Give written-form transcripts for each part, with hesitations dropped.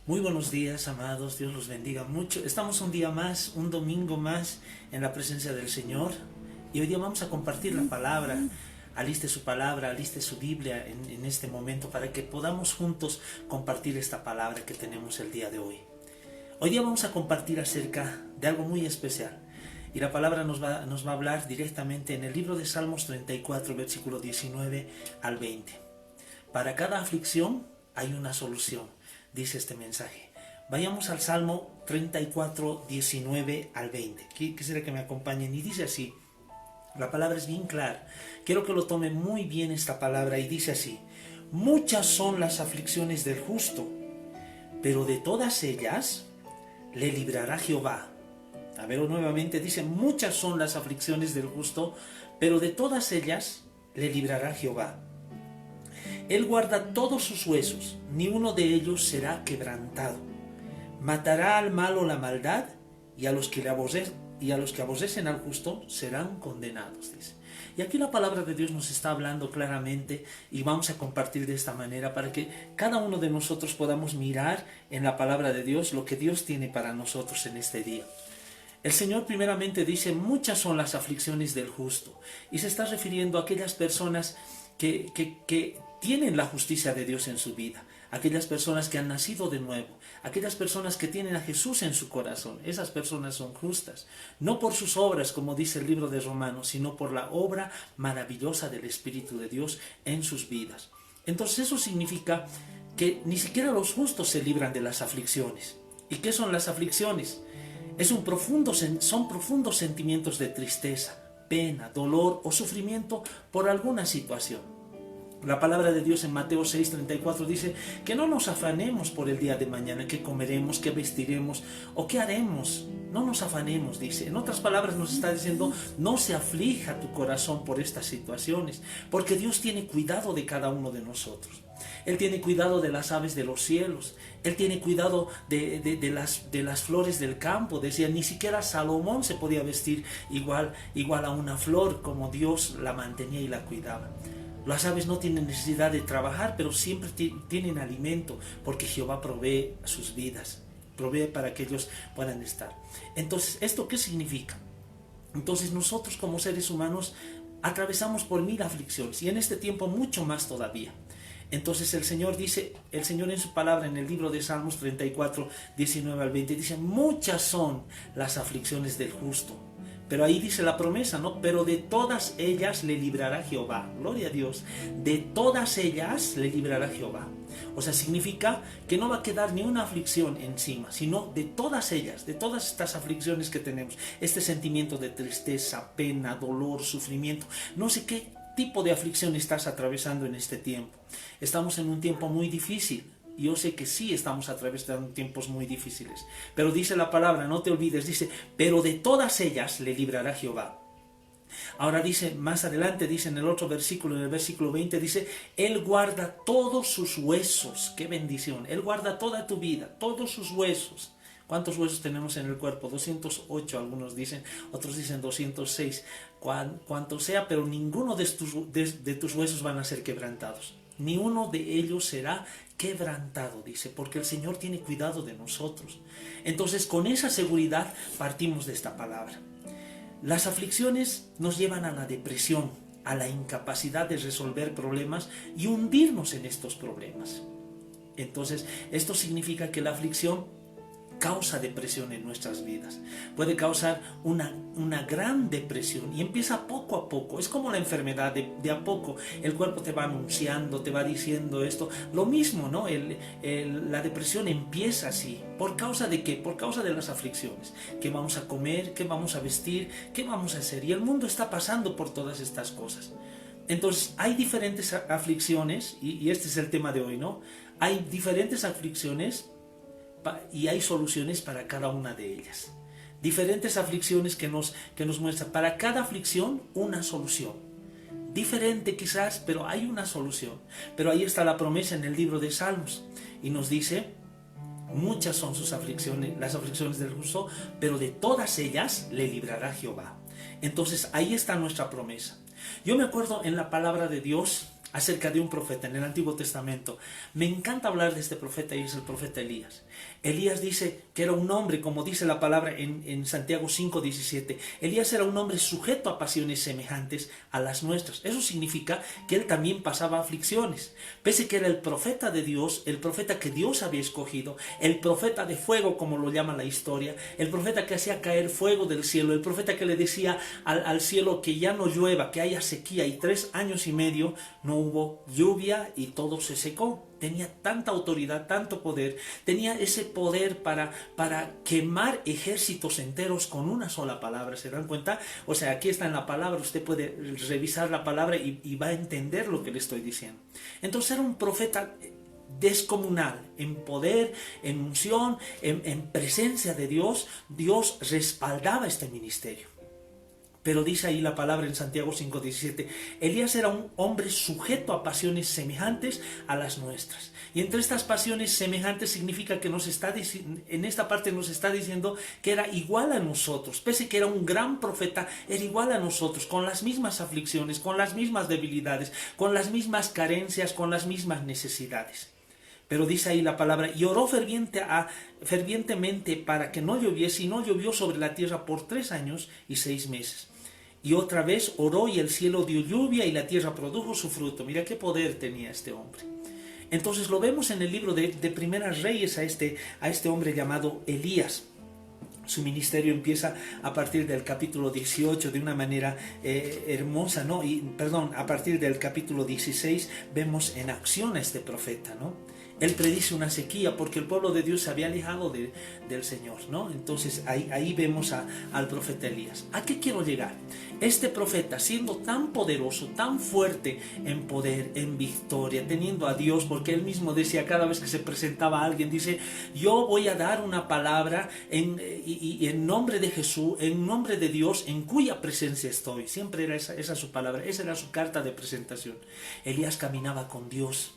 Muy buenos días, amados. Dios los bendiga mucho. Estamos un día más, un domingo más en la presencia del Señor. Y hoy día vamos a compartir la palabra. Aliste su palabra, aliste su Biblia en este momento para que podamos juntos compartir esta palabra que tenemos el día de hoy. Hoy día vamos a compartir acerca de algo muy especial. Y la palabra nos va a hablar directamente en el libro de Salmos 34, versículo 19 al 20. Para cada aflicción hay una solución, dice este mensaje. Vayamos al Salmo 34, 19 al 20. Quisiera que me acompañen y dice así. La palabra es bien clara. Quiero que lo tomen muy bien esta palabra y dice así. Muchas son las aflicciones del justo, pero de todas ellas le librará Jehová. A ver, nuevamente dice, muchas son las aflicciones del justo, pero de todas ellas le librará Jehová. Él guarda todos sus huesos, ni uno de ellos será quebrantado. Matará al malo la maldad, y a los que aborrecen al justo serán condenados, dice. Y aquí la palabra de Dios nos está hablando claramente y vamos a compartir de esta manera para que cada uno de nosotros podamos mirar en la palabra de Dios lo que Dios tiene para nosotros en este día. El Señor primeramente dice, muchas son las aflicciones del justo, y se está refiriendo a aquellas personas que tienen la justicia de Dios en su vida, aquellas personas que han nacido de nuevo, aquellas personas que tienen a Jesús en su corazón. Esas personas son justas, no por sus obras, como dice el libro de Romanos, sino por la obra maravillosa del Espíritu de Dios en sus vidas. Entonces eso significa que ni siquiera los justos se libran de las aflicciones. ¿Y qué son las aflicciones? Son profundos sentimientos de tristeza, pena, dolor o sufrimiento por alguna situación. La palabra de Dios en Mateo 6:34 dice que no nos afanemos por el día de mañana, qué comeremos, qué vestiremos o qué haremos. No nos afanemos, dice. En otras palabras nos está diciendo, no se aflija tu corazón por estas situaciones, porque Dios tiene cuidado de cada uno de nosotros. Él tiene cuidado de las aves de los cielos. Él tiene cuidado de las flores del campo. Decía, ni siquiera Salomón se podía vestir igual a una flor, como Dios la mantenía y la cuidaba. Las aves no tienen necesidad de trabajar, pero siempre tienen alimento, porque Jehová provee sus vidas, provee para que ellos puedan estar. Entonces, ¿esto qué significa? Entonces nosotros como seres humanos atravesamos por 1000 aflicciones, y en este tiempo mucho más todavía. Entonces el Señor en su palabra en el libro de Salmos 34, 19 al 20, dice, muchas son las aflicciones del justo. Pero ahí dice la promesa, ¿no? Pero de todas ellas le librará Jehová. Gloria a Dios. De todas ellas le librará Jehová. O sea, significa que no va a quedar ni una aflicción encima, sino de todas ellas, de todas estas aflicciones que tenemos. Este sentimiento de tristeza, pena, dolor, sufrimiento. No sé qué tipo de aflicción estás atravesando en este tiempo. Estamos en un tiempo muy difícil. Yo sé que sí estamos atravesando tiempos muy difíciles, pero dice la palabra, no te olvides, dice, pero de todas ellas le librará Jehová. Ahora dice, más adelante dice en el otro versículo, en el versículo 20, dice, Él guarda todos sus huesos. ¡Qué bendición! Él guarda toda tu vida, todos sus huesos. ¿Cuántos huesos tenemos en el cuerpo? 208, algunos dicen, otros dicen 206. Cuanto sea, pero ninguno de tus huesos van a ser quebrantados. Ni uno de ellos será quebrantado, dice, porque el Señor tiene cuidado de nosotros. Entonces, con esa seguridad partimos de esta palabra. Las aflicciones nos llevan a la depresión, a la incapacidad de resolver problemas y hundirnos en estos problemas. Entonces, esto significa que la aflicción causa depresión en nuestras vidas. Puede causar una gran depresión y empieza poco a poco. Es como la enfermedad, de a poco el cuerpo te va anunciando, te va diciendo esto. Lo mismo, ¿no? La depresión empieza así. ¿Por causa de qué? Por causa de las aflicciones. ¿Qué vamos a comer? ¿Qué vamos a vestir? ¿Qué vamos a hacer? Y el mundo está pasando por todas estas cosas. Entonces hay diferentes aflicciones y este es el tema de hoy, ¿no? Hay diferentes aflicciones y hay soluciones para cada una de ellas. Diferentes aflicciones que nos muestran para cada aflicción una solución. Diferente quizás, pero hay una solución. Pero ahí está la promesa en el libro de Salmos y nos dice, muchas son sus aflicciones, las aflicciones del justo, pero de todas ellas le librará Jehová. Entonces ahí está nuestra promesa. Yo me acuerdo en la palabra de Dios, acerca de un profeta en el Antiguo Testamento. Me encanta hablar de este profeta y es el profeta Elías. Elías dice que era un hombre, como dice la palabra en Santiago 5:17, Elías era un hombre sujeto a pasiones semejantes a las nuestras. Eso significa que él también pasaba aflicciones. Pese que era el profeta de Dios, el profeta que Dios había escogido, el profeta de fuego, como lo llama la historia, el profeta que hacía caer fuego del cielo, el profeta que le decía al cielo que ya no llueva, que haya sequía, y 3 años y medio no hubo lluvia y todo se secó. Tenía tanta autoridad, tanto poder, tenía ese poder para quemar ejércitos enteros con una sola palabra. ¿Se dan cuenta? O sea, aquí está en la palabra, usted puede revisar la palabra y va a entender lo que le estoy diciendo. Entonces era un profeta descomunal, en poder, en unción, en presencia de Dios. Dios respaldaba este ministerio. Pero dice ahí la palabra en Santiago 5:17, Elías era un hombre sujeto a pasiones semejantes a las nuestras. Y entre estas pasiones semejantes significa que en esta parte nos está diciendo que era igual a nosotros. Pese que era un gran profeta, era igual a nosotros, con las mismas aflicciones, con las mismas debilidades, con las mismas carencias, con las mismas necesidades. Pero dice ahí la palabra, y oró fervientemente para que no lloviese, y no llovió sobre la tierra por 3 años y 6 meses. Y otra vez oró y el cielo dio lluvia y la tierra produjo su fruto. Mira qué poder tenía este hombre. Entonces lo vemos en el libro de Primeras Reyes a este hombre llamado Elías. Su ministerio empieza a partir del capítulo 18 de una manera hermosa, ¿no? A partir del capítulo 16 vemos en acción a este profeta, ¿no? Él predice una sequía porque el pueblo de Dios se había alejado del Señor, ¿no? Entonces ahí vemos al profeta Elías. ¿A qué quiero llegar? Este profeta, siendo tan poderoso, tan fuerte en poder, en victoria, teniendo a Dios, porque él mismo decía cada vez que se presentaba a alguien, dice, yo voy a dar una palabra en nombre de Jesús, en nombre de Dios, en cuya presencia estoy. Siempre era esa su palabra, esa era su carta de presentación. Elías caminaba con Dios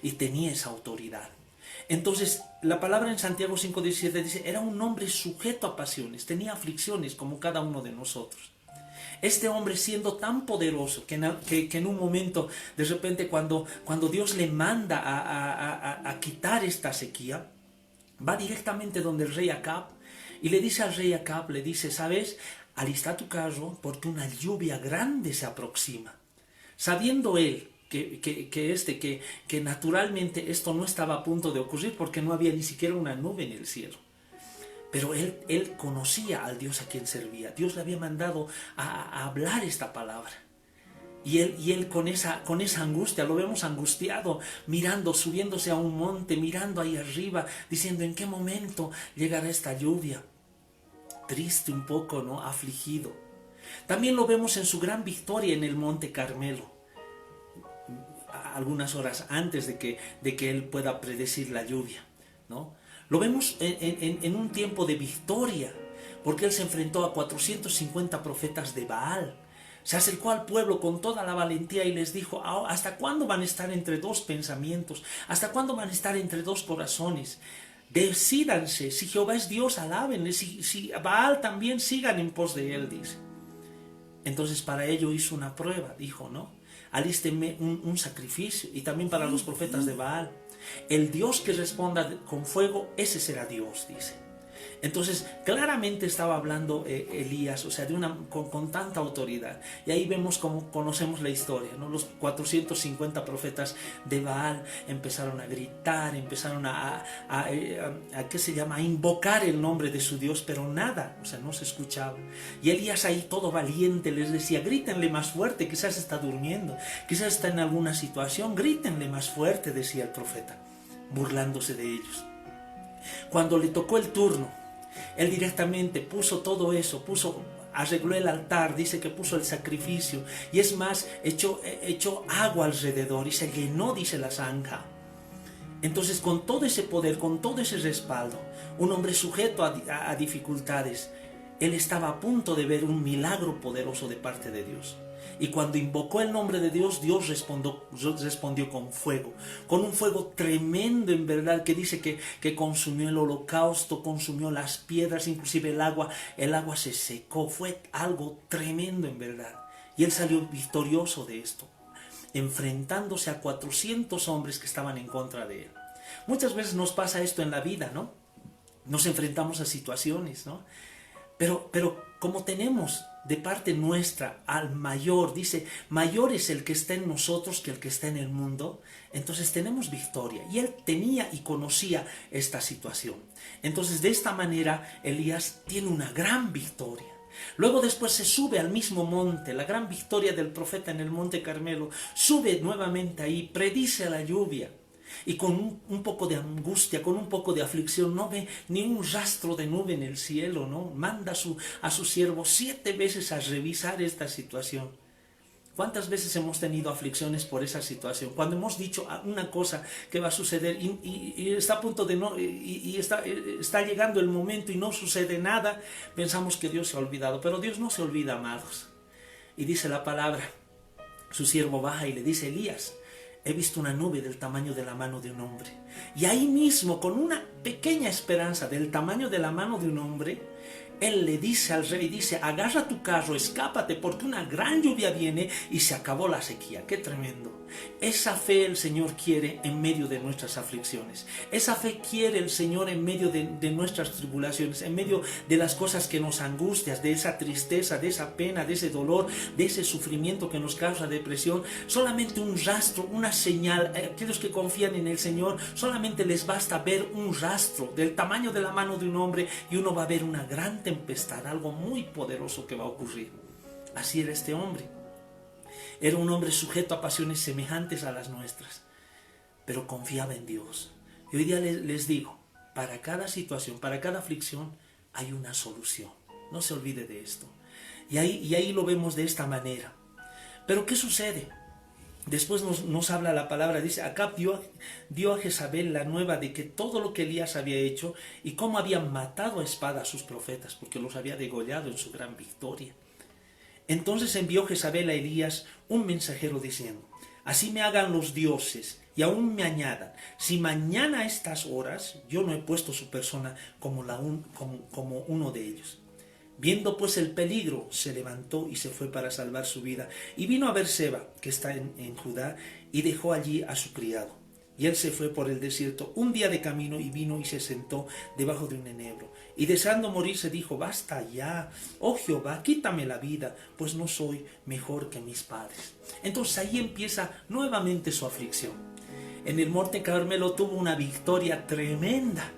y tenía esa autoridad. Entonces, la palabra en Santiago 5:17 dice, era un hombre sujeto a pasiones, tenía aflicciones como cada uno de nosotros. Este hombre siendo tan poderoso que en un momento, de repente, cuando Dios le manda a quitar esta sequía, va directamente donde el rey Acab y le dice al rey Acab, le dice, ¿sabes? Alista tu carro porque una lluvia grande se aproxima. Sabiendo él que naturalmente esto no estaba a punto de ocurrir porque no había ni siquiera una nube en el cielo. Pero él conocía al Dios a quien servía. Dios le había mandado a hablar esta palabra. Y él con esa angustia, lo vemos angustiado, mirando, subiéndose a un monte, mirando ahí arriba, diciendo, ¿en qué momento llegará esta lluvia? Triste un poco, ¿no? Afligido. También lo vemos en su gran victoria en el Monte Carmelo, algunas horas antes de que él pueda predecir la lluvia, ¿no? Lo vemos en un tiempo de victoria, porque él se enfrentó a 450 profetas de Baal. Se acercó al pueblo con toda la valentía y les dijo, ¿hasta cuándo van a estar entre dos pensamientos? ¿Hasta cuándo van a estar entre dos corazones? Decídanse, si Jehová es Dios, alábenle, si Baal también, sigan en pos de él, dice. Entonces para ello hizo una prueba, dijo, ¿no? Alístenme un sacrificio, y también para los profetas de Baal. El Dios que responda con fuego, ese será Dios, dice. Entonces, claramente estaba hablando Elías, o sea, con tanta autoridad. Y ahí vemos cómo conocemos la historia, ¿no? Los 450 profetas de Baal empezaron a gritar, empezaron a invocar el nombre de su Dios, pero nada, o sea, no se escuchaba. Y Elías ahí todo valiente les decía, grítenle más fuerte, quizás está durmiendo, quizás está en alguna situación, grítenle más fuerte, decía el profeta, burlándose de ellos. Cuando le tocó el turno, él directamente puso todo eso, arregló el altar, dice que puso el sacrificio, y es más, echó agua alrededor y se llenó, dice la zanja. Entonces, con todo ese poder, con todo ese respaldo, un hombre sujeto a dificultades, él estaba a punto de ver un milagro poderoso de parte de Dios. Y cuando invocó el nombre de Dios, Dios respondió con fuego, con un fuego tremendo en verdad, que dice que consumió el holocausto, consumió las piedras, inclusive el agua se secó, fue algo tremendo en verdad. Y él salió victorioso de esto. enfrentándose a 400 hombres que estaban en contra de él. Muchas veces nos pasa esto en la vida, ¿no? Nos enfrentamos a situaciones, ¿no? Pero como tenemos de parte nuestra al mayor, dice, mayor es el que está en nosotros que el que está en el mundo, entonces tenemos victoria. Y él tenía y conocía esta situación. Entonces de esta manera Elías tiene una gran victoria. Luego después se sube al mismo monte, la gran victoria del profeta en el monte Carmelo, sube nuevamente ahí, predice la lluvia. Y con un poco de angustia, con un poco de aflicción, no ve ni un rastro de nube en el cielo, ¿no? Manda a su siervo 7 veces a revisar esta situación. ¿Cuántas veces hemos tenido aflicciones por esa situación? Cuando hemos dicho una cosa que va a suceder y está a punto de no, y está llegando el momento y no sucede nada, pensamos que Dios se ha olvidado. Pero Dios no se olvida, amados. Y dice la palabra, su siervo baja y le dice, Elías, he visto una nube del tamaño de la mano de un hombre. Y ahí mismo, con una pequeña esperanza del tamaño de la mano de un hombre, él le dice al rey, dice, agarra tu carro, escápate, porque una gran lluvia viene y se acabó la sequía. ¡Qué tremendo! Esa fe el Señor quiere en medio de nuestras aflicciones. Esa fe quiere el Señor en medio de nuestras tribulaciones, en medio de las cosas que nos angustian, de esa tristeza, de esa pena, de ese dolor, de ese sufrimiento que nos causa depresión. Solamente un rastro, una señal. Aquellos que confían en el Señor, solamente les basta ver un rastro del tamaño de la mano de un hombre y uno va a ver una gran tempestad, algo muy poderoso que va a ocurrir. Así era este hombre. Era un hombre sujeto a pasiones semejantes a las nuestras, pero confiaba en Dios. Y hoy día les digo, para cada situación, para cada aflicción, hay una solución. No se olvide de esto. Y ahí lo vemos de esta manera. Pero ¿qué sucede? Después nos habla la palabra, dice, Acab dio a Jezabel la nueva de que todo lo que Elías había hecho y cómo había matado a espada a sus profetas, porque los había degollado en su gran victoria. Entonces envió Jezabel a Elías un mensajero diciendo, así me hagan los dioses y aún me añadan, si mañana a estas horas yo no he puesto su persona como uno de ellos. Viendo pues el peligro, se levantó y se fue para salvar su vida, y vino a Beerseba, que está en Judá, y dejó allí a su criado. Y él se fue por el desierto un día de camino, y vino y se sentó debajo de un enebro. Y deseando morir se dijo, basta ya, oh Jehová, quítame la vida, pues no soy mejor que mis padres. Entonces ahí empieza nuevamente su aflicción. En el monte Carmelo tuvo una victoria tremenda.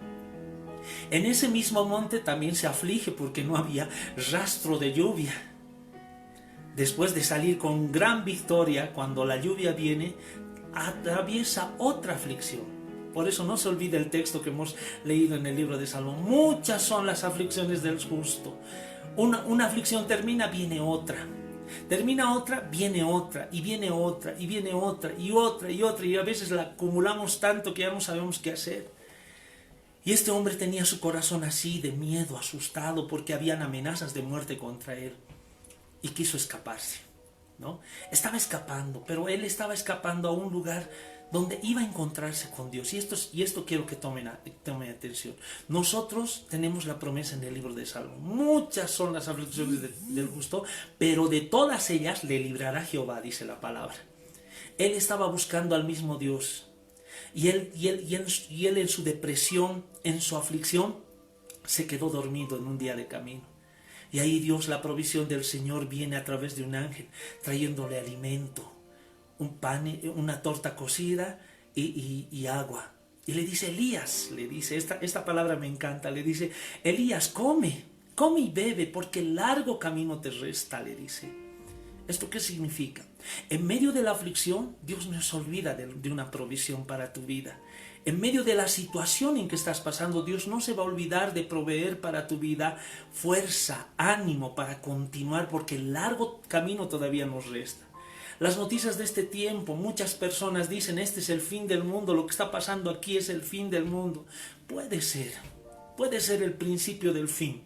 En ese mismo monte también se aflige porque no había rastro de lluvia. Después de salir con gran victoria, cuando la lluvia viene, atraviesa otra aflicción. Por eso no se olvide el texto que hemos leído en el libro de Salmos. Muchas son las aflicciones del justo. Una aflicción termina, viene otra. Termina otra, viene otra, y viene otra, y viene otra, y otra, y otra. Y a veces la acumulamos tanto que ya no sabemos qué hacer. Y este hombre tenía su corazón así, de miedo, asustado, porque habían amenazas de muerte contra él. Y quiso escaparse, ¿no? Estaba escapando, pero él estaba escapando a un lugar donde iba a encontrarse con Dios. Y esto quiero que tomen atención. Nosotros tenemos la promesa en el libro de Salmos. Muchas son las aflicciones del justo, pero de todas ellas le librará Jehová, dice la palabra. Él estaba buscando al mismo Dios. Y él en su depresión, en su aflicción, se quedó dormido en un día de camino. Y ahí Dios, la provisión del Señor, viene a través de un ángel, trayéndole alimento, un pan, una torta cocida y agua. Y le dice, Elías, le dice, esta palabra me encanta, le dice, Elías, come y bebe, porque largo camino te resta, le dice. ¿Esto qué significa? En medio de la aflicción, Dios no se olvida de una provisión para tu vida. En medio de la situación en que estás pasando, Dios no se va a olvidar de proveer para tu vida fuerza, ánimo para continuar, porque el largo camino todavía nos resta. Las noticias de este tiempo, muchas personas dicen, este es el fin del mundo, lo que está pasando aquí es el fin del mundo. Puede ser el principio del fin.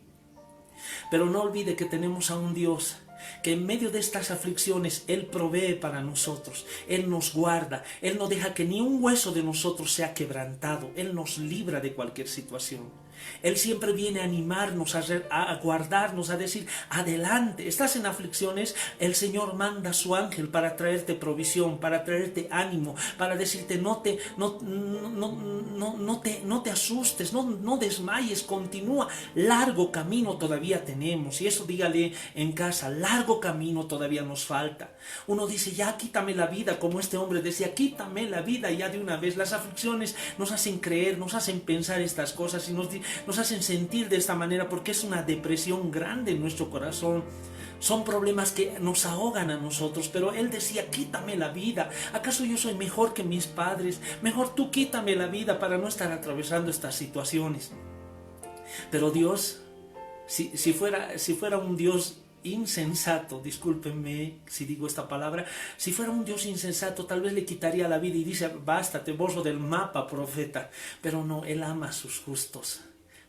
Pero no olvide que tenemos a un Dios que en medio de estas aflicciones Él provee para nosotros, Él nos guarda, Él no deja que ni un hueso de nosotros sea quebrantado, Él nos libra de cualquier situación. Él siempre viene a animarnos, a guardarnos, a decir, adelante, estás en aflicciones, el Señor manda a su ángel para traerte provisión, para traerte ánimo, para decirte, no te asustes, no desmayes, continúa, largo camino todavía tenemos. Y eso dígale en casa, largo camino todavía nos falta. Uno dice, ya quítame la vida, como este hombre decía, quítame la vida ya de una vez. Las aflicciones nos hacen creer, nos hacen pensar estas cosas y nos hacen sentir de esta manera, porque es una depresión grande en nuestro corazón. Son problemas que nos ahogan a nosotros, pero él decía, quítame la vida. ¿Acaso yo soy mejor que mis padres? Mejor tú quítame la vida para no estar atravesando estas situaciones. Pero Dios, si fuera un Dios insensato, discúlpenme si digo esta palabra, si fuera un Dios insensato tal vez le quitaría la vida y dice, basta, te borro del mapa, profeta. Pero no, Él ama a sus justos.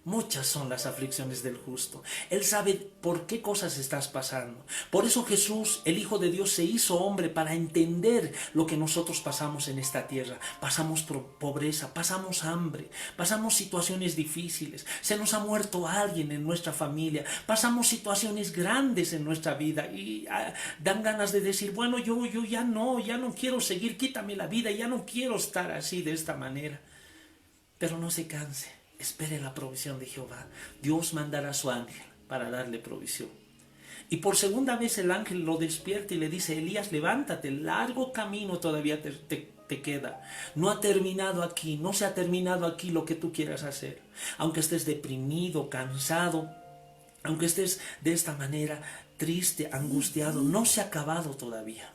Muchas son las aflicciones del justo. Él sabe por qué cosas estás pasando. Por eso Jesús, el Hijo de Dios, se hizo hombre para entender lo que nosotros pasamos en esta tierra. Pasamos pobreza, pasamos hambre, pasamos situaciones difíciles. Se nos ha muerto alguien en nuestra familia. Pasamos situaciones grandes en nuestra vida y dan ganas de decir, bueno, yo ya no quiero seguir, quítame la vida, ya no quiero estar así de esta manera. Pero no se canse. Espere la provisión de Jehová. Dios mandará a su ángel para darle provisión. Y por segunda vez el ángel lo despierta y le dice, Elías, levántate, largo camino todavía te queda. No ha terminado aquí, no se ha terminado aquí lo que tú quieras hacer. Aunque estés deprimido, cansado, aunque estés de esta manera triste, angustiado, no se ha acabado todavía.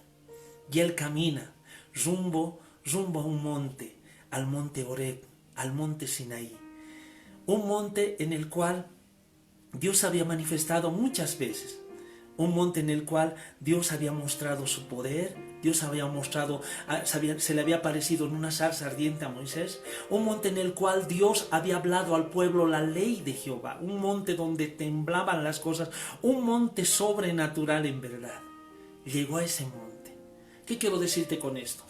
Y él camina rumbo a un monte, al monte Horeb, al monte Sinaí. Un monte en el cual Dios había manifestado muchas veces. Un monte en el cual Dios había mostrado su poder. Dios había mostrado, se le había aparecido en una zarza ardiente a Moisés. Un monte en el cual Dios había hablado al pueblo la ley de Jehová. Un monte donde temblaban las cosas. Un monte sobrenatural en verdad. Llegó a ese monte. ¿Qué quiero decirte con esto?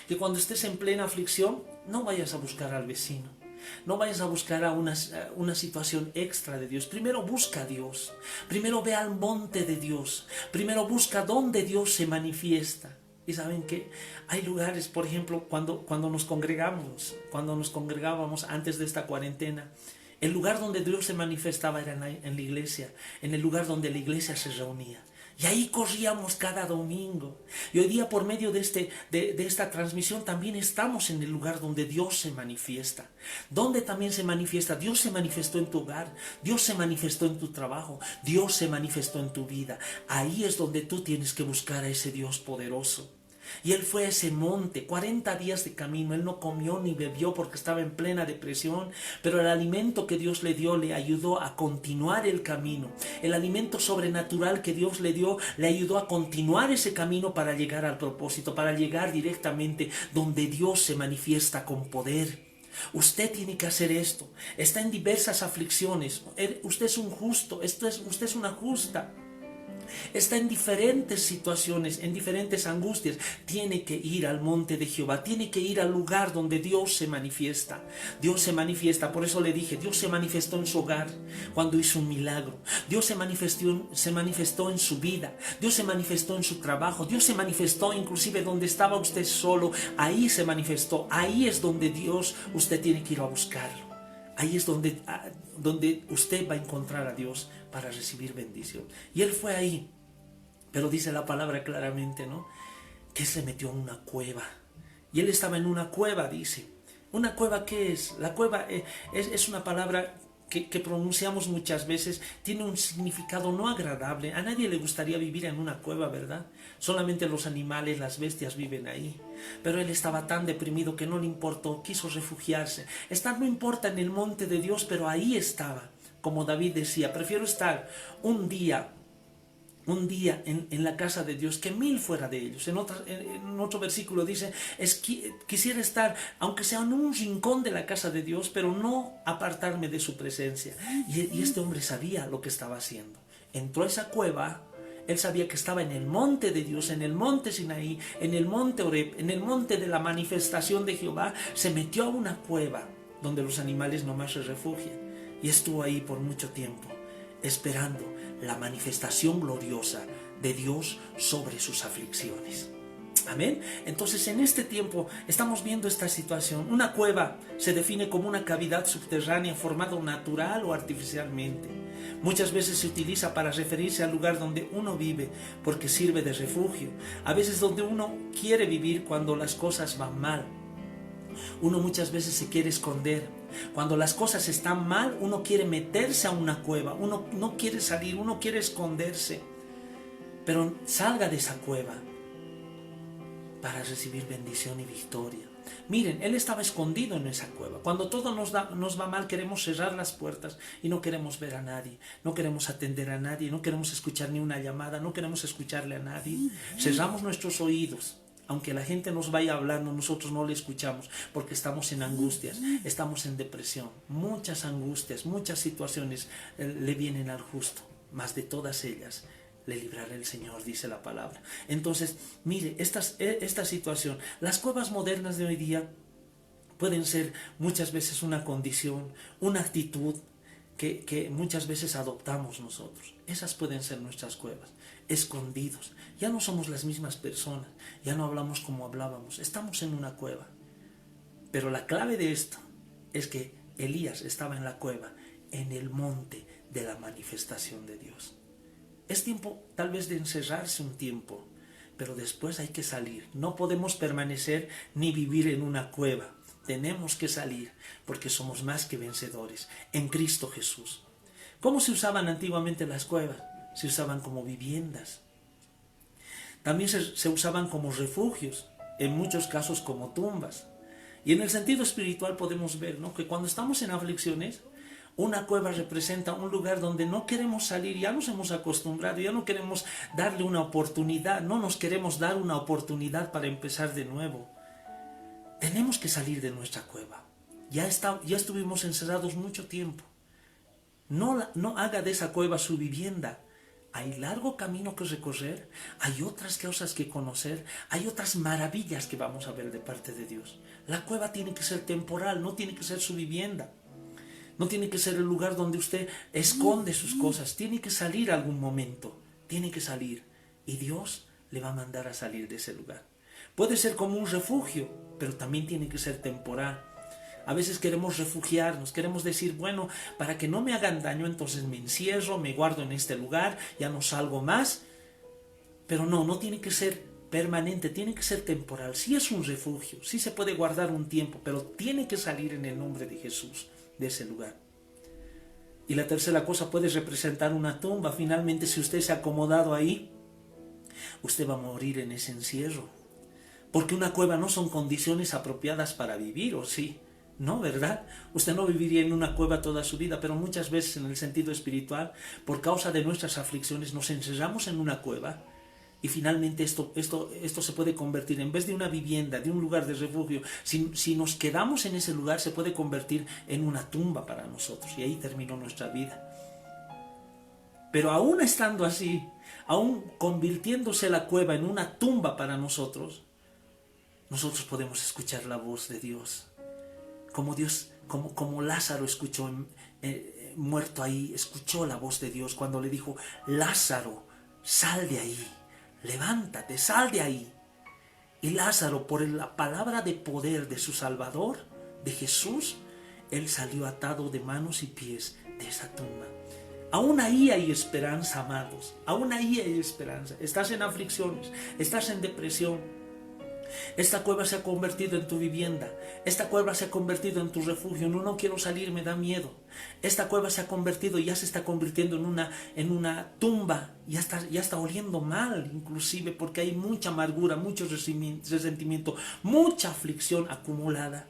Que cuando estés en plena aflicción, no vayas a buscar al vecino. No vayas a buscar a una situación extra de Dios. Primero busca a Dios. Primero ve al monte de Dios. Primero busca donde Dios se manifiesta. Y saben que hay lugares, por ejemplo, cuando nos congregábamos antes de esta cuarentena, el lugar donde Dios se manifestaba era en la iglesia, en el lugar donde la iglesia se reunía. Y ahí corríamos cada domingo. Y hoy día por medio de esta transmisión también estamos en el lugar donde Dios se manifiesta. ¿Dónde también se manifiesta? Dios se manifestó en tu hogar. Dios se manifestó en tu trabajo. Dios se manifestó en tu vida. Ahí es donde tú tienes que buscar a ese Dios poderoso. Y él fue a ese monte, 40 días de camino. Él no comió ni bebió porque estaba en plena depresión, pero el alimento que Dios le dio le ayudó a continuar el camino. El alimento sobrenatural que Dios le dio le ayudó a continuar ese camino para llegar al propósito, para llegar directamente donde Dios se manifiesta con poder. Usted tiene que hacer esto. Está en diversas aflicciones. Usted es un justo, usted es una justa. Está en diferentes situaciones, en diferentes angustias. Tiene que ir al monte de Jehová, tiene que ir al lugar donde Dios se manifiesta. Dios se manifiesta, por eso le dije, Dios se manifestó en su hogar cuando hizo un milagro. Dios se manifestó en su vida. Dios se manifestó en su trabajo. Dios se manifestó inclusive donde estaba usted solo. Ahí se manifestó. Ahí es donde usted tiene que ir a buscarlo. Ahí es donde usted va a encontrar a Dios para recibir bendición. Y él fue ahí. Pero dice la palabra claramente, ¿no? Que se metió en una cueva. Y él estaba en una cueva, dice. ¿Una cueva qué es? La cueva es una palabra que pronunciamos muchas veces. Tiene un significado no agradable. A nadie le gustaría vivir en una cueva, ¿verdad? Solamente los animales, las bestias viven ahí. Pero él estaba tan deprimido que no le importó, quiso refugiarse. Estar no importa en el monte de Dios, pero ahí estaba. Como David decía, prefiero estar un día en la casa de Dios que 1000 fuera de ellos. En otro versículo dice, quisiera estar, aunque sea en un rincón de la casa de Dios, pero no apartarme de su presencia. Y este hombre sabía lo que estaba haciendo. Entró a esa cueva. Él sabía que estaba en el monte de Dios, en el monte Sinaí, en el monte Horeb, en el monte de la manifestación de Jehová. Se metió a una cueva donde los animales nomás se refugian. y estuvo ahí por mucho tiempo, esperando la manifestación gloriosa de Dios sobre sus aflicciones. Amén. Entonces en este tiempo estamos viendo esta situación. Una cueva se define como una cavidad subterránea formada natural o artificialmente. Muchas veces se utiliza para referirse al lugar donde uno vive porque sirve de refugio. A veces donde uno quiere vivir cuando las cosas van mal. Uno muchas veces se quiere esconder. Cuando las cosas están mal, uno quiere meterse a una cueva. Uno no quiere salir, uno quiere esconderse. Pero salga de esa cueva para recibir bendición y victoria. Miren, él estaba escondido en esa cueva. Cuando todo nos va mal, queremos cerrar las puertas y no queremos ver a nadie, no queremos atender a nadie, no queremos escuchar ni una llamada, no queremos escucharle a nadie. Cerramos nuestros oídos. Aunque la gente nos vaya hablando, nosotros no le escuchamos porque estamos en angustias, estamos en depresión. Muchas angustias, muchas situaciones le vienen al justo, mas de todas ellas le librará el Señor, dice la palabra. Entonces, mire, esta situación, las cuevas modernas de hoy día pueden ser muchas veces una condición, una actitud que muchas veces adoptamos nosotros. Esas pueden ser nuestras cuevas, escondidos. Ya no somos las mismas personas, ya no hablamos como hablábamos, estamos en una cueva. Pero la clave de esto es que Elías estaba en la cueva, en el monte de la manifestación de Dios. Es tiempo tal vez de encerrarse un tiempo, pero después hay que salir. No podemos permanecer ni vivir en una cueva. Tenemos que salir porque somos más que vencedores en Cristo Jesús. ¿Cómo se usaban antiguamente las cuevas? Se usaban como viviendas. También se usaban como refugios, en muchos casos como tumbas. Y en el sentido espiritual podemos ver, ¿no?, que cuando estamos en aflicciones, una cueva representa un lugar donde no queremos salir, ya nos hemos acostumbrado, ya no queremos darle una oportunidad, no nos queremos dar una oportunidad para empezar de nuevo. Tenemos que salir de nuestra cueva. Ya estuvimos encerrados mucho tiempo. No haga de esa cueva su vivienda. Hay largo camino que recorrer, hay otras cosas que conocer, hay otras maravillas que vamos a ver de parte de Dios. La cueva tiene que ser temporal, no tiene que ser su vivienda. No tiene que ser el lugar donde usted esconde sus cosas. Tiene que salir algún momento. Tiene que salir. Y Dios le va a mandar a salir de ese lugar. Puede ser como un refugio, pero también tiene que ser temporal. A veces queremos refugiarnos, queremos decir, bueno, para que no me hagan daño, entonces me encierro, me guardo en este lugar, ya no salgo más. Pero no tiene que ser permanente, tiene que ser temporal. Sí es un refugio, sí se puede guardar un tiempo, pero tiene que salir en el nombre de Jesús de ese lugar. Y la tercera cosa puede representar una tumba. Finalmente, si usted se ha acomodado ahí, usted va a morir en ese encierro. Porque una cueva no son condiciones apropiadas para vivir, ¿o sí? No, ¿verdad? Usted no viviría en una cueva toda su vida, pero muchas veces en el sentido espiritual, por causa de nuestras aflicciones, nos encerramos en una cueva. Y finalmente esto se puede convertir, en vez de una vivienda, de un lugar de refugio, si nos quedamos en ese lugar, se puede convertir en una tumba para nosotros. Y ahí terminó nuestra vida. Pero aún estando así, aún convirtiéndose la cueva en una tumba para nosotros podemos escuchar la voz de Dios. Como Lázaro escuchó, muerto ahí, escuchó la voz de Dios cuando le dijo, Lázaro, sal de ahí. Levántate, sal de ahí. Y Lázaro, por la palabra de poder de su Salvador, de Jesús, él salió atado de manos y pies de esa tumba. Aún ahí hay esperanza, amados. Aún ahí hay esperanza. Estás en aflicciones, estás en depresión. Esta cueva se ha convertido en tu vivienda. Esta cueva se ha convertido en tu refugio. No quiero salir, me da miedo. Esta cueva se ha convertido, ya se está convirtiendo en una tumba. Ya está oliendo mal, inclusive, porque hay mucha amargura, mucho resentimiento, mucha aflicción acumulada.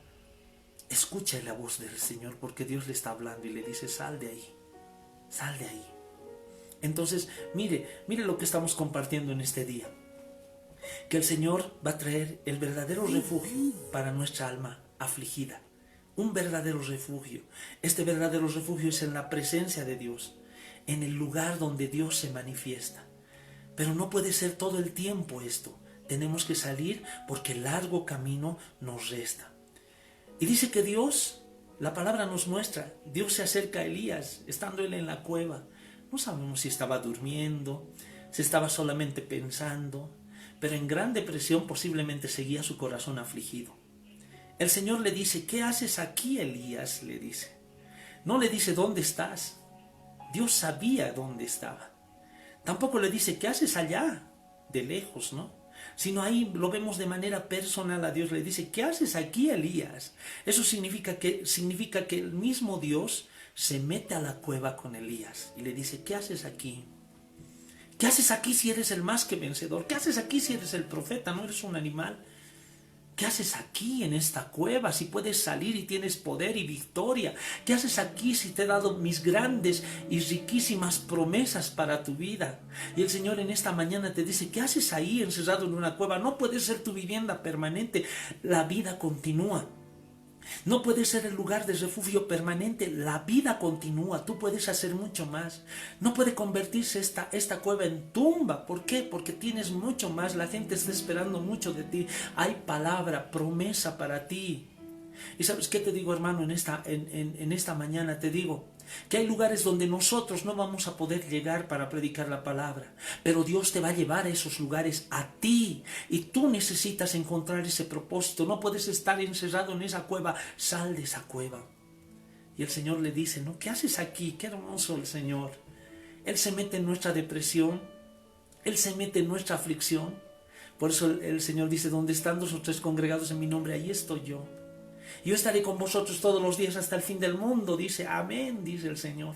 Escucha la voz del Señor, porque Dios le está hablando y le dice, sal de ahí, sal de ahí. Entonces, mire lo que estamos compartiendo en este día. Que el Señor va a traer el verdadero refugio para nuestra alma afligida. Un verdadero refugio. Este verdadero refugio es en la presencia de Dios, en el lugar donde Dios se manifiesta. Pero no puede ser todo el tiempo esto. Tenemos que salir porque el largo camino nos resta. Y dice que Dios La palabra nos muestra, Dios se acerca a Elías, estando él en la cueva. No sabemos si estaba durmiendo, si estaba solamente pensando, pero en gran depresión posiblemente seguía su corazón afligido. El Señor le dice, ¿qué haces aquí, Elías? Le dice. No le dice, ¿dónde estás? Dios sabía dónde estaba. Tampoco le dice, ¿qué haces allá? De lejos, ¿no? Sino ahí lo vemos de manera personal a Dios. Le dice, ¿qué haces aquí, Elías? Eso significa que el mismo Dios se mete a la cueva con Elías y le dice, ¿qué haces aquí? ¿Qué haces aquí si eres el más que vencedor? ¿Qué haces aquí si eres el profeta? ¿No eres un animal? ¿Qué haces aquí en esta cueva si puedes salir y tienes poder y victoria? ¿Qué haces aquí si te he dado mis grandes y riquísimas promesas para tu vida? Y el Señor en esta mañana te dice, ¿qué haces ahí encerrado en una cueva? No puede ser tu vivienda permanente, la vida continúa. No puede ser el lugar de refugio permanente, la vida continúa, tú puedes hacer mucho más. No puede convertirse esta cueva en tumba. ¿Por qué? Porque tienes mucho más, la gente está esperando mucho de ti. Hay palabra, promesa para ti. ¿Y sabes qué te digo, hermano? En esta mañana te digo que hay lugares donde nosotros no vamos a poder llegar para predicar la palabra, pero Dios te va a llevar a esos lugares a ti, y tú necesitas encontrar ese propósito. No puedes estar encerrado en esa cueva, sal de esa cueva. Y el Señor le dice, ¿no? ¿Qué haces aquí? Qué hermoso el Señor. Él se mete en nuestra depresión, Él se mete en nuestra aflicción. Por eso el Señor dice, donde están 2 o 3 congregados en mi nombre, ahí estoy yo. Yo estaré con vosotros todos los días hasta el fin del mundo, dice, amén, dice el Señor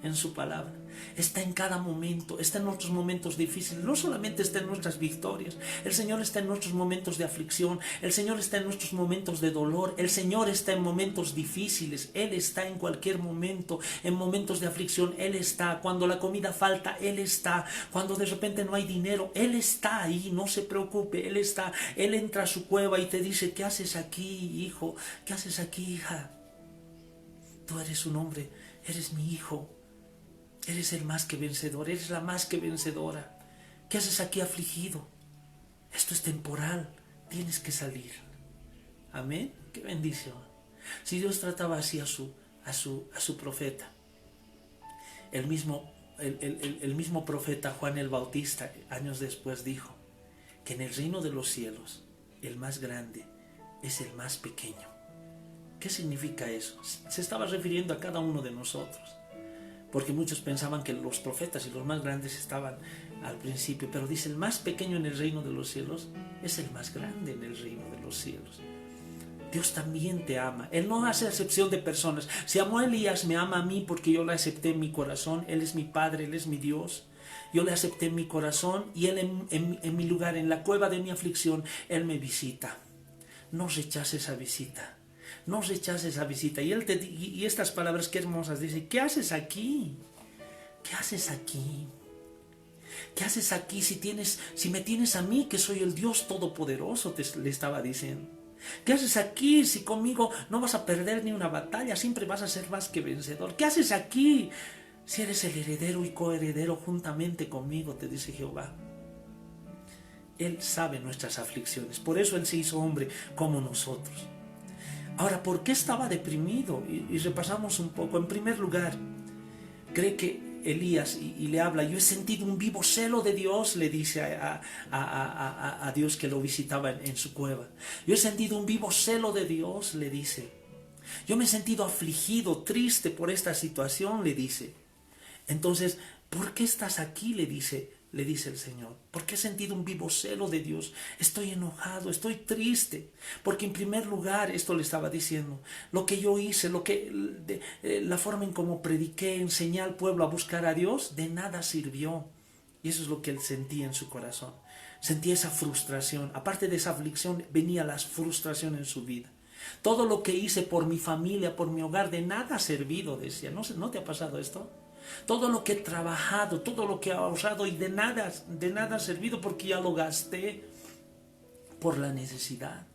en su palabra. Está en cada momento, está en nuestros momentos difíciles, no solamente está en nuestras victorias. El Señor está en nuestros momentos de aflicción, el Señor está en nuestros momentos de dolor, el Señor está en momentos difíciles, Él está en cualquier momento, en momentos de aflicción, Él está. Cuando la comida falta, Él está. Cuando de repente no hay dinero, Él está ahí, no se preocupe, Él está. Él entra a su cueva y te dice, ¿qué haces aquí, hijo? ¿Qué haces aquí, hija? Tú eres un hombre, eres mi hijo. Eres el más que vencedor, eres la más que vencedora. ¿Qué haces aquí afligido? Esto es temporal, tienes que salir. Amén, qué bendición. Si Dios trataba así a su profeta, el mismo profeta Juan el Bautista, años después, dijo que en el reino de los cielos, el más grande es el más pequeño. ¿Qué significa eso? Se estaba refiriendo a cada uno de nosotros. Porque muchos pensaban que los profetas y los más grandes estaban al principio, pero dice, el más pequeño en el reino de los cielos es el más grande en el reino de los cielos. Dios también te ama. Él no hace excepción de personas. Si amó a Elías, me ama a mí porque yo le acepté en mi corazón. Él es mi Padre, Él es mi Dios. Yo le acepté en mi corazón y Él en mi lugar, en la cueva de mi aflicción, Él me visita. No rechaces esa visita. No rechaces esa visita. Y estas palabras qué hermosas. Dice, ¿qué haces aquí? ¿Qué haces aquí? ¿Qué haces aquí si me tienes a mí, que soy el Dios Todopoderoso? Le estaba diciendo. ¿Qué haces aquí si conmigo no vas a perder ni una batalla? Siempre vas a ser más que vencedor. ¿Qué haces aquí si eres el heredero y coheredero juntamente conmigo? Te dice Jehová. Él sabe nuestras aflicciones. Por eso Él se hizo hombre como nosotros. Ahora, ¿por qué estaba deprimido? Y repasamos un poco. En primer lugar, cree que Elías y le habla, yo he sentido un vivo celo de Dios, le dice a Dios que lo visitaba en su cueva. Yo he sentido un vivo celo de Dios, le dice. Yo me he sentido afligido, triste por esta situación, le dice. Entonces, ¿por qué estás aquí? Le dice el Señor. Porque he sentido un vivo celo de Dios. Estoy enojado, estoy triste. Porque en primer lugar, esto le estaba diciendo, lo que yo hice, la forma en cómo prediqué, enseñé al pueblo a buscar a Dios, de nada sirvió. Y eso es lo que él sentía en su corazón. Sentía esa frustración. Aparte de esa aflicción, venía la frustración en su vida. Todo lo que hice por mi familia, por mi hogar, de nada ha servido, decía. ¿No te ha pasado esto? Todo lo que he trabajado, todo lo que he ahorrado y de nada ha servido porque ya lo gasté por la necesidad.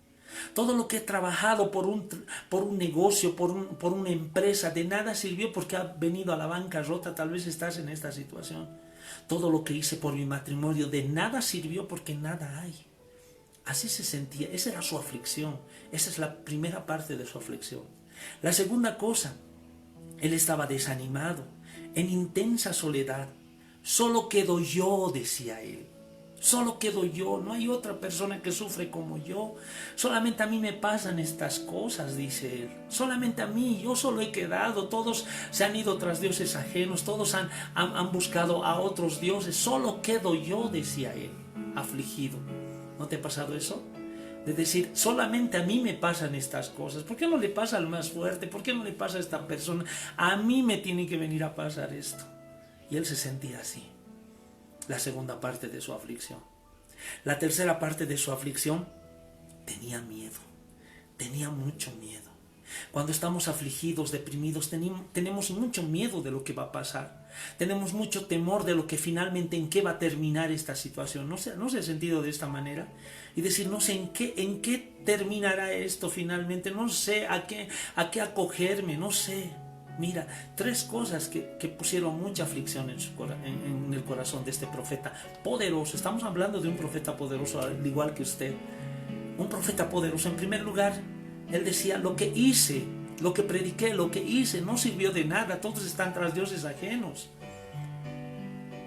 Todo lo que he trabajado por un negocio, por una empresa, de nada sirvió porque ha venido a la bancarrota. Tal vez estás en esta situación. Todo lo que hice por mi matrimonio, de nada sirvió porque nada hay. Así se sentía, esa era su aflicción. Esa es la primera parte de su aflicción. La segunda cosa, él estaba desanimado, en intensa soledad. Solo quedo yo, decía él. Solo quedo yo, no hay otra persona que sufre como yo. Solamente a mí me pasan estas cosas, dice él. Solamente a mí, yo solo he quedado. Todos se han ido tras dioses ajenos, todos han buscado a otros dioses. Solo quedo yo, decía él, afligido. ¿No te ha pasado eso? De decir, solamente a mí me pasan estas cosas. ¿Por qué no le pasa al más fuerte? ¿Por qué no le pasa a esta persona? A mí me tiene que venir a pasar esto. Y él se sentía así. La segunda parte de su aflicción. La tercera parte de su aflicción, tenía miedo. Tenía mucho miedo. Cuando estamos afligidos, deprimidos, tenemos mucho miedo de lo que va a pasar. Tenemos mucho temor de lo que finalmente, en qué va a terminar esta situación. ¿No se ha sentido de esta manera? Y decir, no sé en qué terminará esto finalmente. No sé a qué acogerme, no sé. Mira, tres cosas que pusieron mucha aflicción en el corazón de este profeta poderoso. Estamos hablando de un profeta poderoso, al igual que usted. Un profeta poderoso. En primer lugar, él decía, lo que hice, lo que prediqué, lo que hice, no sirvió de nada. Todos están tras dioses ajenos.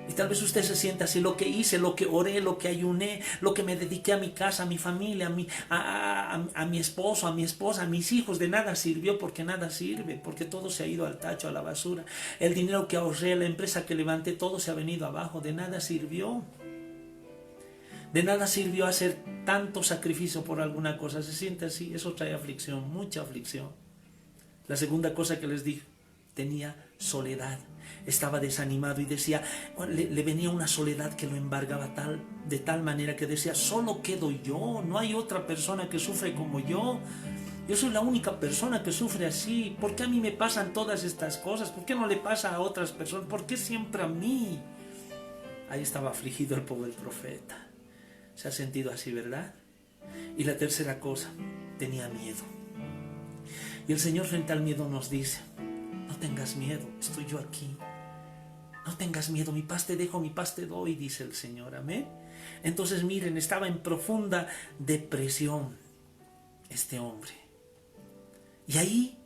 Y tal vez usted se sienta así, lo que hice, lo que oré, lo que ayuné, lo que me dediqué a mi casa, a mi familia, a mi esposo, a mi esposa, a mis hijos, de nada sirvió, porque nada sirve, porque todo se ha ido al tacho, a la basura. El dinero que ahorré, la empresa que levanté, todo se ha venido abajo, de nada sirvió. De nada sirvió hacer tanto sacrificio por alguna cosa. Se siente así, eso trae aflicción, mucha aflicción. La segunda cosa que les dije, tenía soledad. Estaba desanimado y decía, le venía una soledad que lo embargaba de tal manera que decía, solo quedo yo, no hay otra persona que sufre como yo. Yo soy la única persona que sufre así. ¿Por qué a mí me pasan todas estas cosas? ¿Por qué no le pasa a otras personas? ¿Por qué siempre a mí? Ahí estaba afligido el pobre profeta. Se ha sentido así, ¿verdad? Y la tercera cosa, tenía miedo. Y el Señor frente al miedo nos dice, no tengas miedo, estoy yo aquí. No tengas miedo, mi paz te dejo, mi paz te doy, dice el Señor, amén. Entonces miren, estaba en profunda depresión este hombre. Y ahí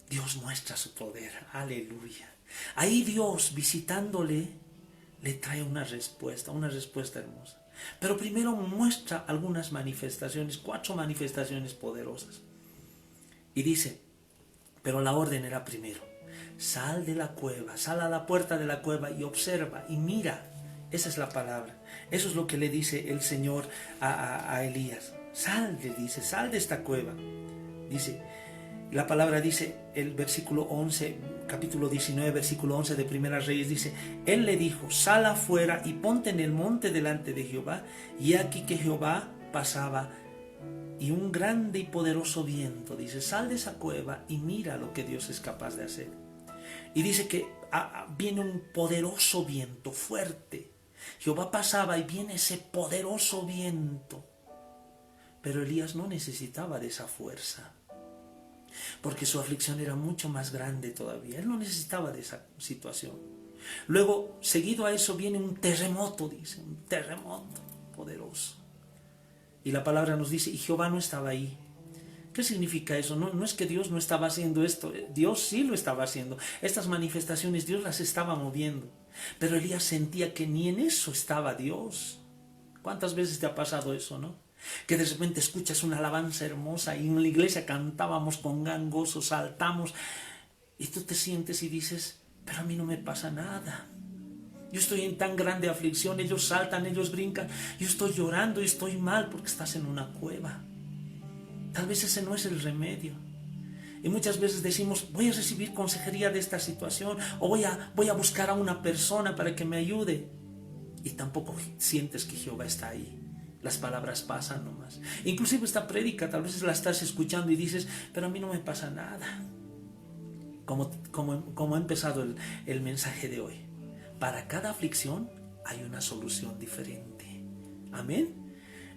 Dios muestra su poder, aleluya. Ahí Dios, visitándole, le trae una respuesta hermosa. Pero primero muestra algunas manifestaciones, 4 manifestaciones poderosas. Y dice, pero la orden era primero. Sal de la cueva, sal a la puerta de la cueva y observa y mira. Esa es la palabra. Eso es lo que le dice el Señor a Elías. Sal, le dice, sal de esta cueva. Dice, la palabra dice, el versículo 11, capítulo 19, versículo 11 de Primera Reyes, dice, él le dijo, sal afuera y ponte en el monte delante de Jehová. Y aquí que Jehová pasaba y un grande y poderoso viento. Dice, sal de esa cueva y mira lo que Dios es capaz de hacer. Y dice que viene un poderoso viento fuerte. Jehová pasaba y viene ese poderoso viento. Pero Elías no necesitaba de esa fuerza, porque su aflicción era mucho más grande todavía. Él no necesitaba de esa situación. Luego, seguido a eso, viene un terremoto, dice, un terremoto poderoso. Y la palabra nos dice, y Jehová no estaba ahí. ¿Qué significa eso? No es que Dios no estaba haciendo esto, Dios sí lo estaba haciendo. Estas manifestaciones Dios las estaba moviendo, pero Elías sentía que ni en eso estaba Dios. ¿Cuántas veces te ha pasado eso, no? Que de repente escuchas una alabanza hermosa y en la iglesia cantábamos con gran gozo, saltamos, y tú te sientes y dices, pero a mí no me pasa nada. Yo estoy en tan grande aflicción, ellos saltan, ellos brincan, yo estoy llorando y estoy mal porque estás en una cueva. Tal vez ese no es el remedio. Y muchas veces decimos, voy a recibir consejería de esta situación, o voy a buscar a una persona para que me ayude. Y tampoco sientes que Jehová está ahí. Las palabras pasan nomás. Inclusive esta prédica, tal vez la estás escuchando y dices, pero a mí no me pasa nada. Como ha empezado el mensaje de hoy. Para cada aflicción hay una solución diferente. Amén.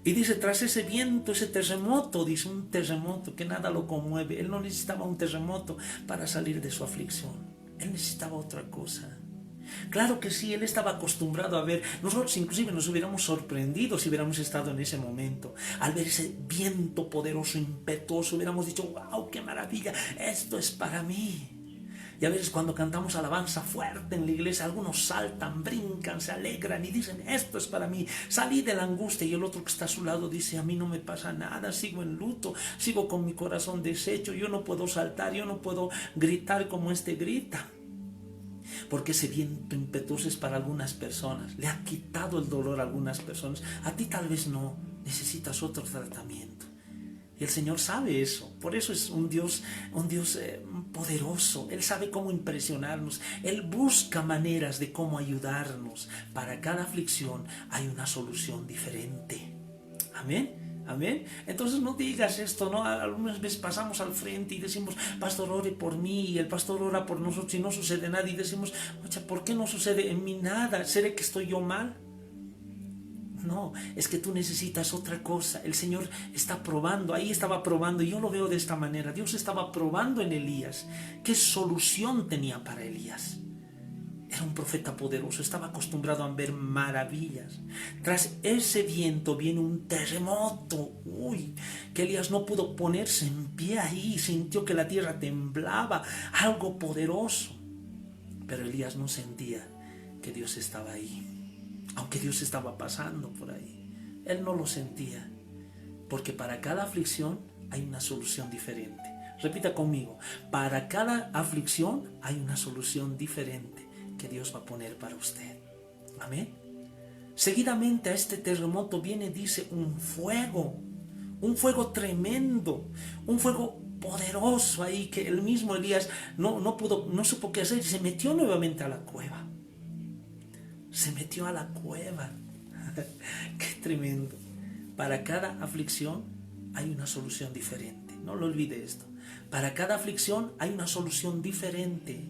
Y dice, tras ese viento, ese terremoto, dice un terremoto que nada lo conmueve. Él no necesitaba un terremoto para salir de su aflicción. Él necesitaba otra cosa. Claro que sí, él estaba acostumbrado a ver. Nosotros inclusive nos hubiéramos sorprendido si hubiéramos estado en ese momento. Al ver ese viento poderoso, impetuoso, hubiéramos dicho, wow, qué maravilla, esto es para mí. Y a veces cuando cantamos alabanza fuerte en la iglesia, algunos saltan, brincan, se alegran y dicen, esto es para mí, salí de la angustia. Y el otro que está a su lado dice, a mí no me pasa nada, sigo en luto, sigo con mi corazón deshecho, yo no puedo saltar, yo no puedo gritar como este grita. Porque ese viento impetuoso es para algunas personas, le ha quitado el dolor a algunas personas, a ti tal vez no, necesitas otro tratamiento. Y el Señor sabe eso, por eso es un Dios poderoso. Él sabe cómo impresionarnos, Él busca maneras de cómo ayudarnos. Para cada aflicción hay una solución diferente. Amén, amén. Entonces no digas esto, ¿no? Algunas veces pasamos al frente y decimos, pastor, ore por mí, y el pastor ora por nosotros y no sucede nada, y decimos, oye, ¿por qué no sucede en mí nada? ¿Será que estoy yo mal? No, es que tú necesitas otra cosa. El Señor está probando, ahí estaba probando, y yo lo veo de esta manera. Dios estaba probando en Elías. ¿Qué solución tenía para Elías? Era un profeta poderoso, estaba acostumbrado a ver maravillas. Tras ese viento viene un terremoto. Que Elías no pudo ponerse en pie ahí, sintió que la tierra temblaba, algo poderoso. Pero Elías no sentía que Dios estaba ahí. Aunque Dios estaba pasando por ahí, él no lo sentía, porque para cada aflicción hay una solución diferente. Repita conmigo, para cada aflicción hay una solución diferente que Dios va a poner para usted. Amén. Seguidamente a este terremoto viene, dice, un fuego tremendo, un fuego poderoso ahí que el mismo Elías no supo qué hacer y se metió nuevamente a la cueva. Se metió a la cueva. Qué tremendo. Para cada aflicción hay una solución diferente. No lo olvide esto. Para cada aflicción hay una solución diferente.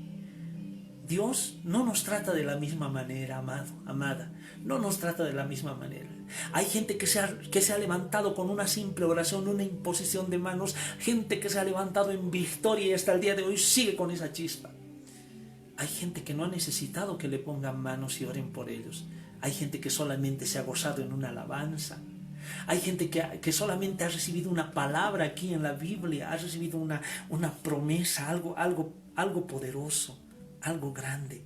Dios no nos trata de la misma manera, amado, amada. No nos trata de la misma manera. Hay gente que se ha levantado con una simple oración, una imposición de manos. Gente que se ha levantado en victoria y hasta el día de hoy sigue con esa chispa. Hay gente que no ha necesitado que le pongan manos y oren por ellos. Hay gente que solamente se ha gozado en una alabanza. Hay gente que solamente ha recibido una palabra aquí en la Biblia, ha recibido una promesa, algo poderoso, algo grande.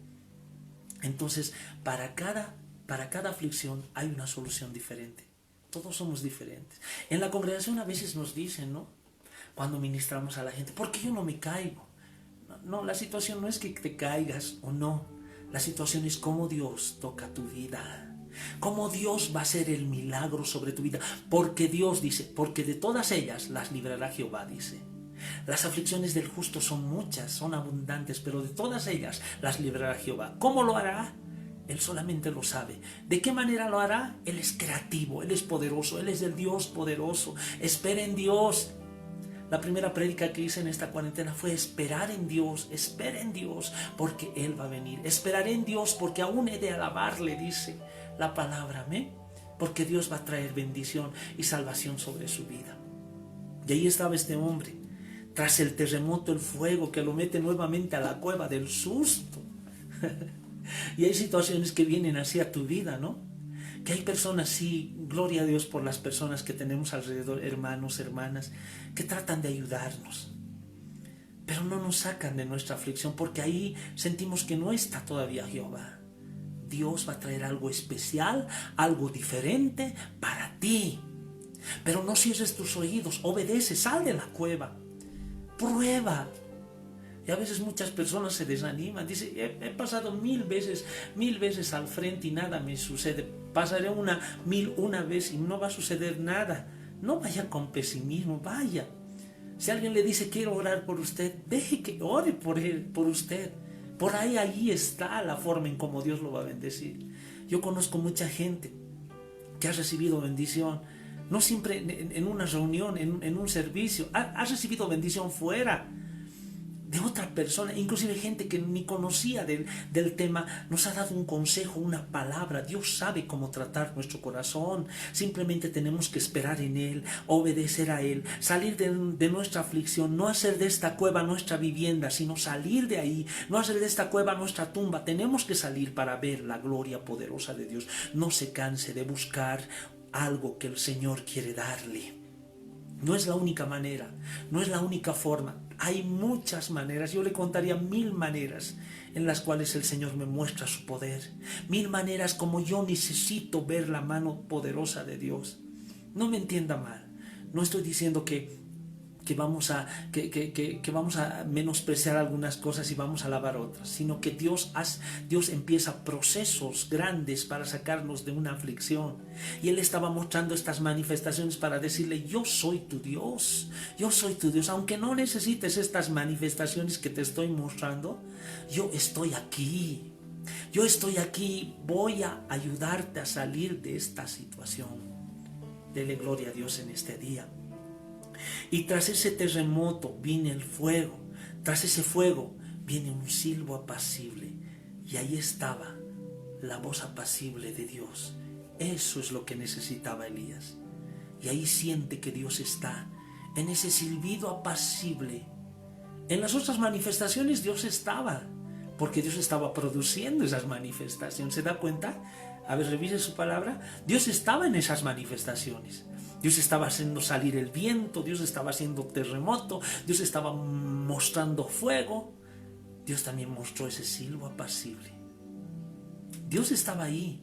Entonces, para cada aflicción hay una solución diferente. Todos somos diferentes. En la congregación a veces nos dicen, ¿no? Cuando ministramos a la gente, ¿por qué yo no me caigo? No, la situación no es que te caigas o no. La situación es cómo Dios toca tu vida. Cómo Dios va a hacer el milagro sobre tu vida. Porque Dios dice, porque de todas ellas las librará Jehová, dice. Las aflicciones del justo son muchas, son abundantes, pero de todas ellas las librará Jehová. ¿Cómo lo hará? Él solamente lo sabe. ¿De qué manera lo hará? Él es creativo, Él es poderoso, Él es el Dios poderoso. Espera en Dios. La primera prédica que hice en esta cuarentena fue esperar en Dios, espera en Dios porque Él va a venir. Esperaré en Dios porque aún he de alabarle, dice la palabra, amén. Porque Dios va a traer bendición y salvación sobre su vida. Y ahí estaba este hombre, tras el terremoto, el fuego que lo mete nuevamente a la cueva del susto. Y hay situaciones que vienen así a tu vida, ¿no? Que hay personas, sí, gloria a Dios por las personas que tenemos alrededor, hermanos, hermanas, que tratan de ayudarnos, pero no nos sacan de nuestra aflicción, porque ahí sentimos que no está todavía Jehová. Dios va a traer algo especial, algo diferente para ti. Pero no cierres tus oídos, obedece, sal de la cueva, prueba. Y a veces muchas personas se desaniman, dicen, he pasado mil veces al frente y nada me sucede. Pasaré una vez y no va a suceder nada. No vaya con pesimismo, vaya. Si alguien le dice, quiero orar por usted, deje que ore por usted. Por ahí está la forma en cómo Dios lo va a bendecir. Yo conozco mucha gente que ha recibido bendición, no siempre en una reunión, en un servicio, ha recibido bendición fuera. de otra persona, inclusive gente que ni conocía del tema, nos ha dado un consejo, una palabra. Dios sabe cómo tratar nuestro corazón. Simplemente tenemos que esperar en Él, obedecer a Él, salir de nuestra aflicción, no hacer de esta cueva nuestra vivienda, sino salir de ahí, no hacer de esta cueva nuestra tumba. Tenemos que salir para ver la gloria poderosa de Dios. No se canse de buscar algo que el Señor quiere darle. No es la única manera, no es la única forma. Hay muchas maneras, yo le contaría 1000 maneras en las cuales el Señor me muestra su poder. 1000 maneras como yo necesito ver la mano poderosa de Dios. No me entienda mal, no estoy diciendo que vamos a menospreciar algunas cosas y vamos a alabar otras, sino que Dios empieza procesos grandes para sacarnos de una aflicción. Y Él estaba mostrando estas manifestaciones para decirle: yo soy tu Dios, yo soy tu Dios. Aunque no necesites estas manifestaciones que te estoy mostrando, yo estoy aquí. Yo estoy aquí, voy a ayudarte a salir de esta situación. Dele gloria a Dios en este día. Y tras ese terremoto viene el fuego, tras ese fuego viene un silbo apacible, y ahí estaba la voz apacible de Dios. Eso es lo que necesitaba Elías, y ahí siente que Dios está, en ese silbido apacible. En las otras manifestaciones Dios estaba, porque Dios estaba produciendo esas manifestaciones. ¿Se da cuenta? A ver, revise su palabra. Dios estaba en esas manifestaciones. Dios estaba haciendo salir el viento, Dios estaba haciendo terremoto, Dios estaba mostrando fuego. Dios también mostró ese silbo apacible. Dios estaba ahí,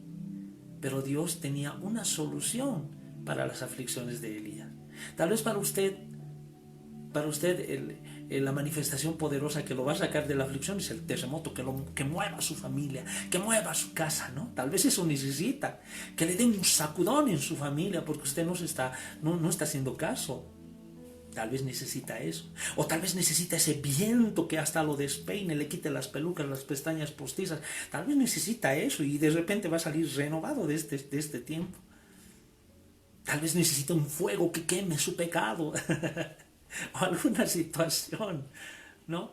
pero Dios tenía una solución para las aflicciones de Elías. Tal vez para usted la manifestación poderosa que lo va a sacar de la aflicción es el terremoto, que mueva a su familia, que mueva a su casa, ¿no? Tal vez eso necesita, que le dé un sacudón en su familia porque usted no está haciendo caso. Tal vez necesita eso. O tal vez necesita ese viento que hasta lo despeine, le quite las pelucas, las pestañas postizas. Tal vez necesita eso y de repente va a salir renovado de este tiempo. Tal vez necesita un fuego que queme su pecado. O alguna situación, ¿no?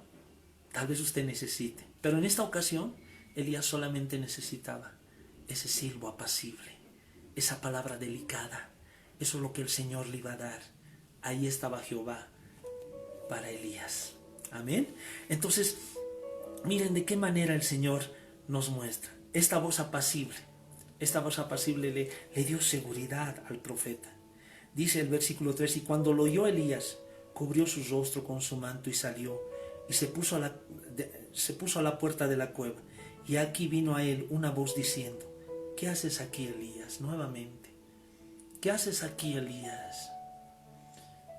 Tal vez usted necesite. Pero en esta ocasión, Elías solamente necesitaba ese silbo apacible, esa palabra delicada. Eso es lo que el Señor le iba a dar. Ahí estaba Jehová para Elías. Amén. Entonces, miren de qué manera el Señor nos muestra. Esta voz apacible le dio seguridad al profeta. Dice el versículo 3, y cuando lo oyó Elías, cubrió su rostro con su manto y salió, y se puso a la puerta de la cueva. Y aquí vino a él una voz diciendo: ¿qué haces aquí, Elías? Nuevamente, ¿qué haces aquí, Elías?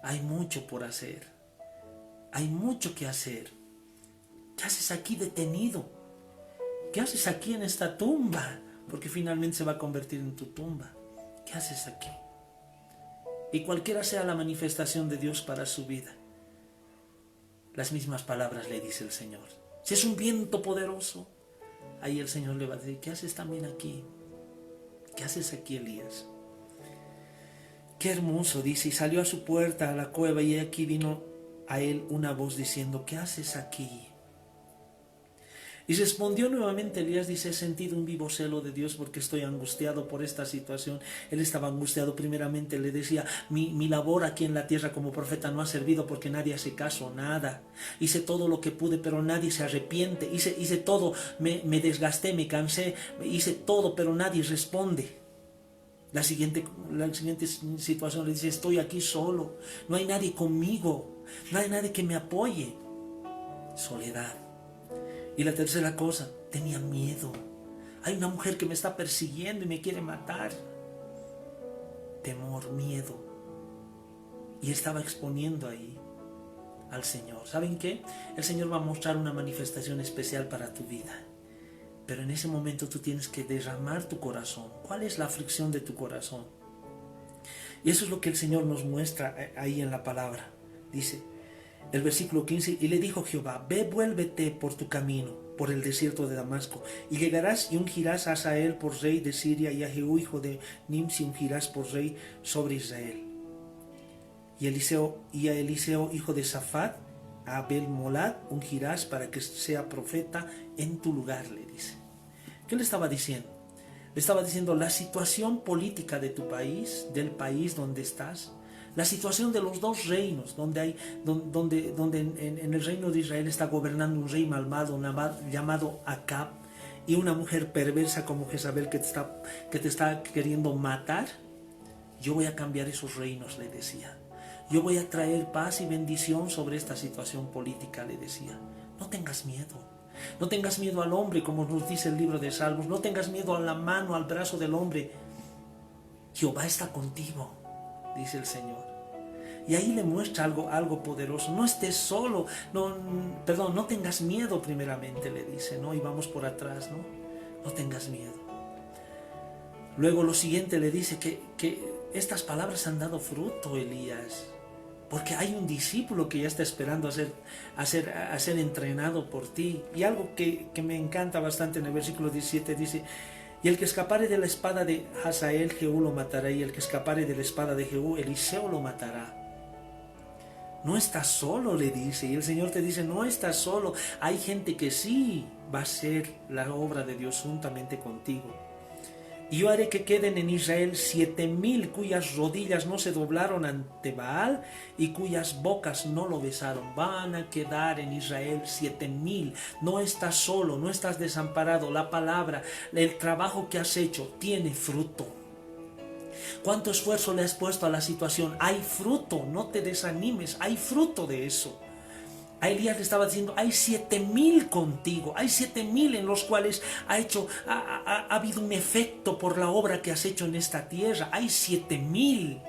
Hay mucho por hacer, hay mucho que hacer. ¿Qué haces aquí detenido? ¿Qué haces aquí en esta tumba? Porque finalmente se va a convertir en tu tumba. ¿Qué haces aquí? Y cualquiera sea la manifestación de Dios para su vida, las mismas palabras le dice el Señor. Si es un viento poderoso, ahí el Señor le va a decir: ¿qué haces también aquí? ¿Qué haces aquí, Elías? Qué hermoso, dice, y salió a su puerta, a la cueva, y aquí vino a él una voz diciendo: ¿qué haces aquí? Y respondió nuevamente Elías, dice: he sentido un vivo celo de Dios porque estoy angustiado por esta situación. Él estaba angustiado. Primeramente le decía: mi labor aquí en la tierra como profeta no ha servido porque nadie hace caso, nada. Hice todo lo que pude, pero nadie se arrepiente. Hice todo, me desgasté, me cansé, hice todo, pero nadie responde. La siguiente situación le dice: estoy aquí solo, no hay nadie conmigo, no hay nadie que me apoye. Soledad. Y la tercera cosa, tenía miedo. Hay una mujer que me está persiguiendo y me quiere matar. Temor, miedo. Y estaba exponiendo ahí al Señor. ¿Saben qué? El Señor va a mostrar una manifestación especial para tu vida. Pero en ese momento tú tienes que derramar tu corazón. ¿Cuál es la aflicción de tu corazón? Y eso es lo que el Señor nos muestra ahí en la palabra. Dice el versículo 15, y le dijo Jehová: ve, vuélvete por tu camino, por el desierto de Damasco, y llegarás y ungirás a Hazael por rey de Siria, y a Jehú hijo de Nimsi ungirás por rey sobre Israel. Y a Eliseo hijo de Safat a Abel-Molad ungirás para que sea profeta en tu lugar, le dice. ¿Qué le estaba diciendo? Le estaba diciendo la situación política de tu país, del país donde estás, la situación de los dos reinos, donde en el reino de Israel está gobernando un rey malvado llamado Acab y una mujer perversa como Jezabel que te está queriendo matar. Yo voy a cambiar esos reinos, le decía. Yo voy a traer paz y bendición sobre esta situación política, le decía. No tengas miedo. No tengas miedo al hombre, como nos dice el libro de Salmos. No tengas miedo a la mano, al brazo del hombre. Jehová está contigo, dice el Señor. Y ahí le muestra algo poderoso. No estés solo. No tengas miedo primeramente, le dice, ¿no? Y vamos por atrás, ¿no? No tengas miedo. Luego lo siguiente le dice que estas palabras han dado fruto, Elías. Porque hay un discípulo que ya está esperando a ser entrenado por ti. Y algo que me encanta bastante en el versículo 17 dice: y el que escapare de la espada de Hazael, Jehú lo matará, y el que escapare de la espada de Jehú, Eliseo lo matará. No estás solo, le dice, y el Señor te dice, no estás solo. Hay gente que sí va a hacer la obra de Dios juntamente contigo. Y yo haré que queden en Israel 7,000 cuyas rodillas no se doblaron ante Baal y cuyas bocas no lo besaron. Van a quedar en Israel 7,000. No estás solo, no estás desamparado. La palabra, el trabajo que has hecho tiene fruto. ¿Cuánto esfuerzo le has puesto a la situación? Hay fruto, no te desanimes, hay fruto de eso. A Elías le estaba diciendo, hay 7,000 contigo, hay 7,000 en los cuales ha habido un efecto por la obra que has hecho en esta tierra, hay 7,000.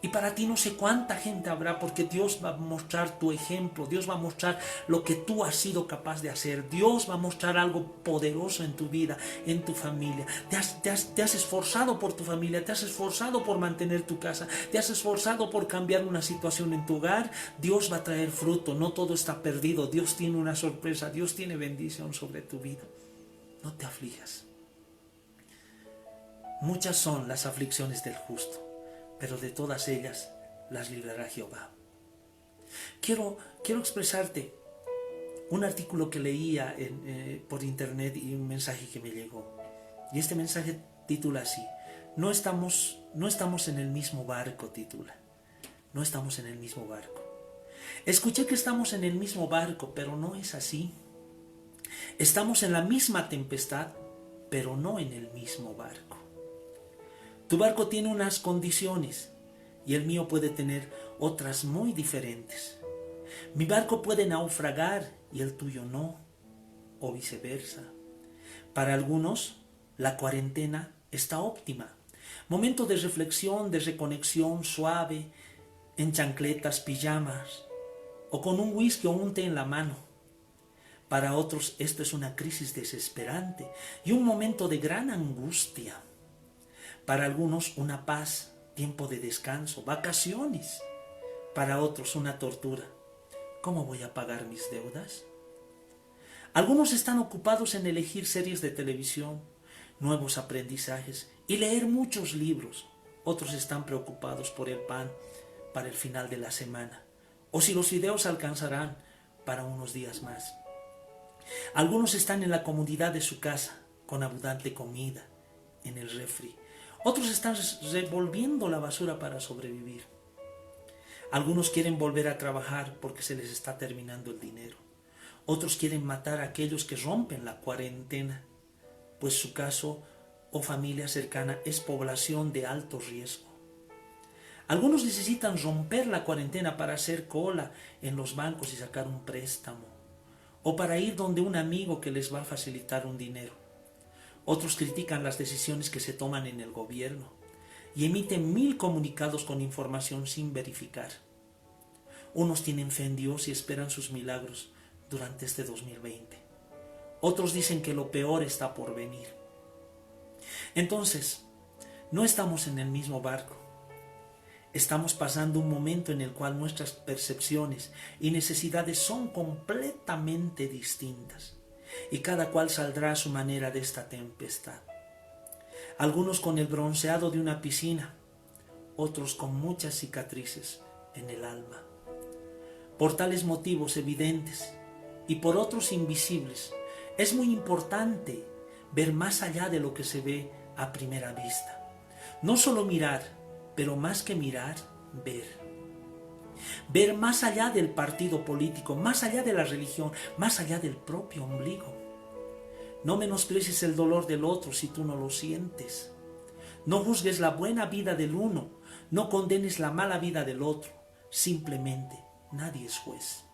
Y para ti no sé cuánta gente habrá, porque Dios va a mostrar tu ejemplo, Dios va a mostrar lo que tú has sido capaz de hacer, Dios va a mostrar algo poderoso en tu vida, en tu familia. Te has esforzado por tu familia, te has esforzado por mantener tu casa, te has esforzado por cambiar una situación en tu hogar. Dios va a traer fruto, no todo está perdido, Dios tiene una sorpresa, Dios tiene bendición sobre tu vida. No te aflijas. Muchas son las aflicciones del justo, pero de todas ellas las librará Jehová. Quiero expresarte un artículo que leía por internet y un mensaje que me llegó. Y este mensaje titula así: No estamos en el mismo barco, titula. No estamos en el mismo barco. Escuché que estamos en el mismo barco, pero no es así. Estamos en la misma tempestad, pero no en el mismo barco. Tu barco tiene unas condiciones y el mío puede tener otras muy diferentes. Mi barco puede naufragar y el tuyo no, o viceversa. Para algunos, la cuarentena está óptima. Momento de reflexión, de reconexión suave, en chancletas, pijamas, o con un whisky o un té en la mano. Para otros, esto es una crisis desesperante y un momento de gran angustia. Para algunos una paz, tiempo de descanso, vacaciones. Para otros una tortura. ¿Cómo voy a pagar mis deudas? Algunos están ocupados en elegir series de televisión, nuevos aprendizajes y leer muchos libros. Otros están preocupados por el pan para el final de la semana, o si los videos alcanzarán para unos días más. Algunos están en la comodidad de su casa, con abundante comida en el refri. Otros están revolviendo la basura para sobrevivir. Algunos quieren volver a trabajar porque se les está terminando el dinero. Otros quieren matar a aquellos que rompen la cuarentena, pues su caso o familia cercana es población de alto riesgo. Algunos necesitan romper la cuarentena para hacer cola en los bancos y sacar un préstamo, o para ir donde un amigo que les va a facilitar un dinero. Otros critican las decisiones que se toman en el gobierno y emiten 1000 comunicados con información sin verificar. Unos tienen fe en Dios y esperan sus milagros durante este 2020. Otros dicen que lo peor está por venir. Entonces, no estamos en el mismo barco. Estamos pasando un momento en el cual nuestras percepciones y necesidades son completamente distintas. Y cada cual saldrá a su manera de esta tempestad. Algunos con el bronceado de una piscina, otros con muchas cicatrices en el alma. Por tales motivos evidentes y por otros invisibles, es muy importante ver más allá de lo que se ve a primera vista. No solo mirar, pero más que mirar, ver. Ver más allá del partido político, más allá de la religión, más allá del propio ombligo. No menosprecies el dolor del otro si tú no lo sientes. No juzgues la buena vida del uno, no condenes la mala vida del otro. Simplemente, nadie es juez.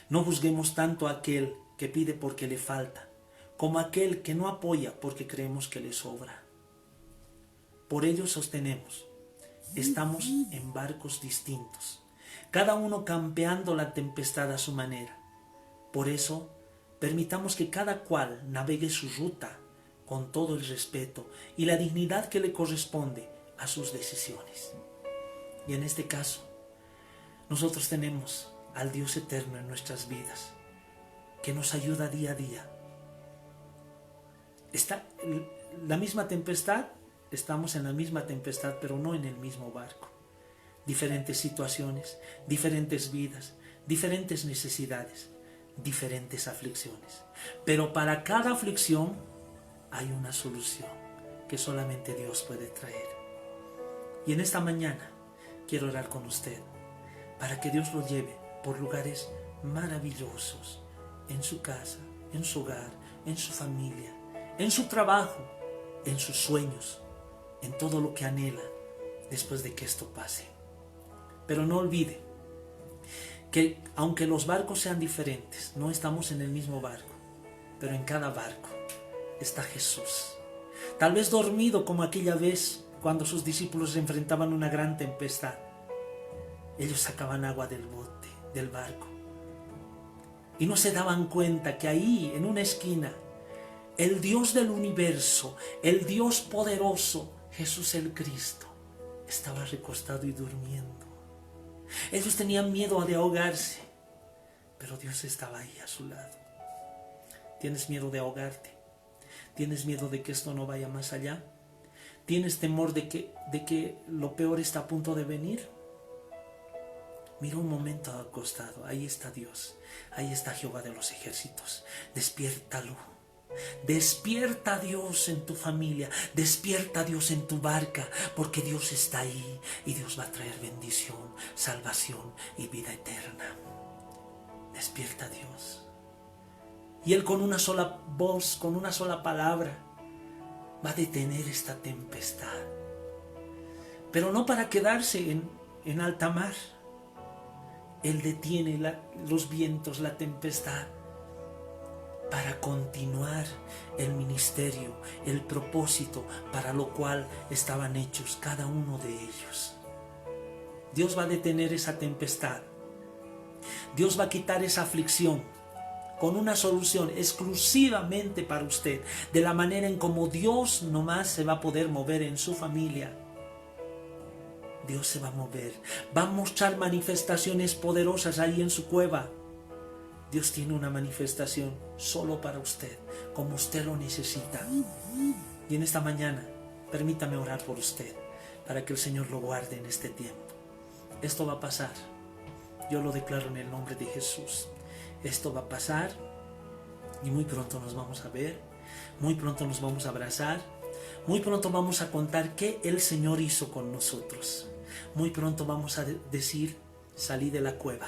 No juzguemos tanto a aquel que pide porque le falta, como a aquel que no apoya porque creemos que le sobra. Por ello sostenemos, estamos en barcos distintos, cada uno campeando la tempestad a su manera. Por eso, permitamos que cada cual navegue su ruta con todo el respeto y la dignidad que le corresponde a sus decisiones. Y en este caso, nosotros tenemos al Dios eterno en nuestras vidas, que nos ayuda día a día. Está la misma tempestad, estamos en la misma tempestad, pero no en el mismo barco. Diferentes situaciones, diferentes vidas, diferentes necesidades, diferentes aflicciones. Pero para cada aflicción hay una solución que solamente Dios puede traer. Y en esta mañana quiero orar con usted para que Dios lo lleve por lugares maravillosos, en su casa, en su hogar, en su familia, en su trabajo, en sus sueños, en todo lo que anhela después de que esto pase. Pero no olvide que aunque los barcos sean diferentes, no estamos en el mismo barco, pero en cada barco está Jesús. Tal vez dormido como aquella vez cuando sus discípulos se enfrentaban a una gran tempestad. Ellos sacaban agua del bote, del barco, y no se daban cuenta que ahí, en una esquina, el Dios del universo, el Dios poderoso, Jesús el Cristo, estaba recostado y durmiendo. Ellos tenían miedo de ahogarse, pero Dios estaba ahí a su lado. ¿Tienes miedo de ahogarte? ¿Tienes miedo de que esto no vaya más allá? ¿Tienes temor de que lo peor está a punto de venir? Mira un momento al costado, ahí está Dios, ahí está Jehová de los ejércitos. Despiértalo. Despierta a Dios en tu familia, despierta a Dios en tu barca, porque Dios está ahí y Dios va a traer bendición, salvación y vida eterna. Despierta a Dios. Y Él con una sola voz, con una sola palabra, va a detener esta tempestad. Pero no para quedarse en alta mar. Él detiene los vientos, la tempestad, para continuar el ministerio, el propósito para lo cual estaban hechos cada uno de ellos. Dios va a detener esa tempestad. Dios va a quitar esa aflicción con una solución exclusivamente para usted, de la manera en como Dios nomás se va a poder mover en su familia. Dios se va a mover, va a mostrar manifestaciones poderosas ahí en su cueva. Dios tiene una manifestación solo para usted, como usted lo necesita. Y en esta mañana, permítame orar por usted, para que el Señor lo guarde en este tiempo. Esto va a pasar. Yo lo declaro en el nombre de Jesús. Esto va a pasar y muy pronto nos vamos a ver, muy pronto nos vamos a abrazar, muy pronto vamos a contar qué el Señor hizo con nosotros. Muy pronto vamos a decir, salí de la cueva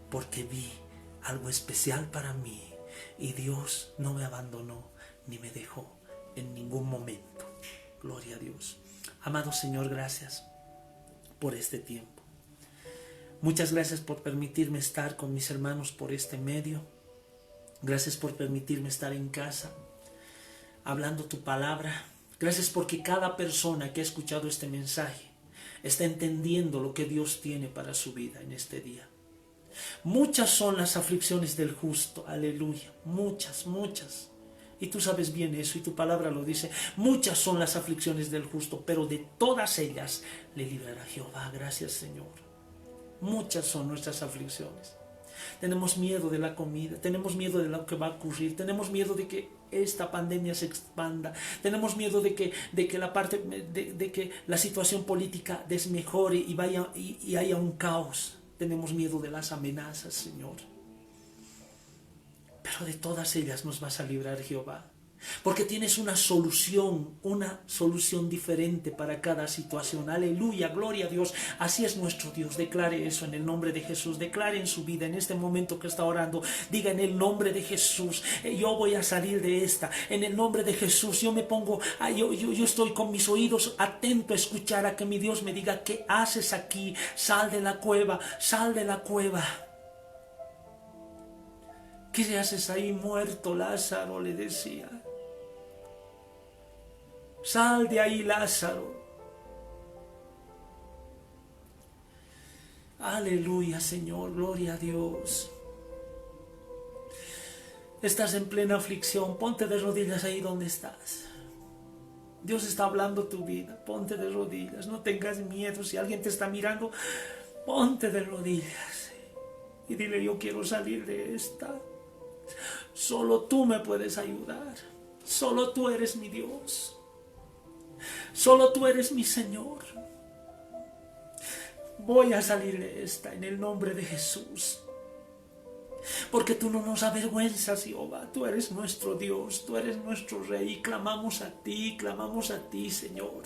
porque vi algo especial para mí y Dios no me abandonó ni me dejó en ningún momento. Gloria a Dios. Amado Señor, gracias por este tiempo. Muchas gracias por permitirme estar con mis hermanos por este medio. Gracias por permitirme estar en casa, hablando tu palabra. Gracias porque cada persona que ha escuchado este mensaje está entendiendo lo que Dios tiene para su vida en este día. Muchas son las aflicciones del justo, aleluya, muchas, muchas. Y tú sabes bien eso y tu palabra lo dice. Muchas son las aflicciones del justo, pero de todas ellas le librará Jehová. Gracias, Señor. Muchas son nuestras aflicciones. Tenemos miedo de la comida, tenemos miedo de lo que va a ocurrir, tenemos miedo de que esta pandemia se expanda, tenemos miedo de que la situación política desmejore y haya un caos. tenemos miedo de las amenazas, Señor. Pero de todas ellas nos vas a librar, Jehová. Porque tienes una solución diferente para cada situación. Aleluya, gloria a Dios. Así es nuestro Dios. Declare eso en el nombre de Jesús. Declare en su vida, en este momento que está orando. Diga en el nombre de Jesús, yo voy a salir de esta. En el nombre de Jesús, yo me pongo, yo estoy con mis oídos atento a escuchar a que mi Dios me diga, ¿qué haces aquí? Sal de la cueva, sal de la cueva. ¿Qué haces ahí muerto, Lázaro? Le decía. Sal de ahí, Lázaro. Aleluya, Señor, gloria a Dios. Estás en plena aflicción, ponte de rodillas ahí donde estás. Dios está hablando tu vida, ponte de rodillas, no tengas miedo. Si alguien te está mirando, ponte de rodillas y dile, yo quiero salir de esta. Solo tú me puedes ayudar, solo tú eres mi Dios. Solo tú eres mi Señor. Voy a salir de esta en el nombre de Jesús. Porque tú no nos avergüenzas, Jehová. Tú eres nuestro Dios, tú eres nuestro Rey. Y clamamos a ti, Señor.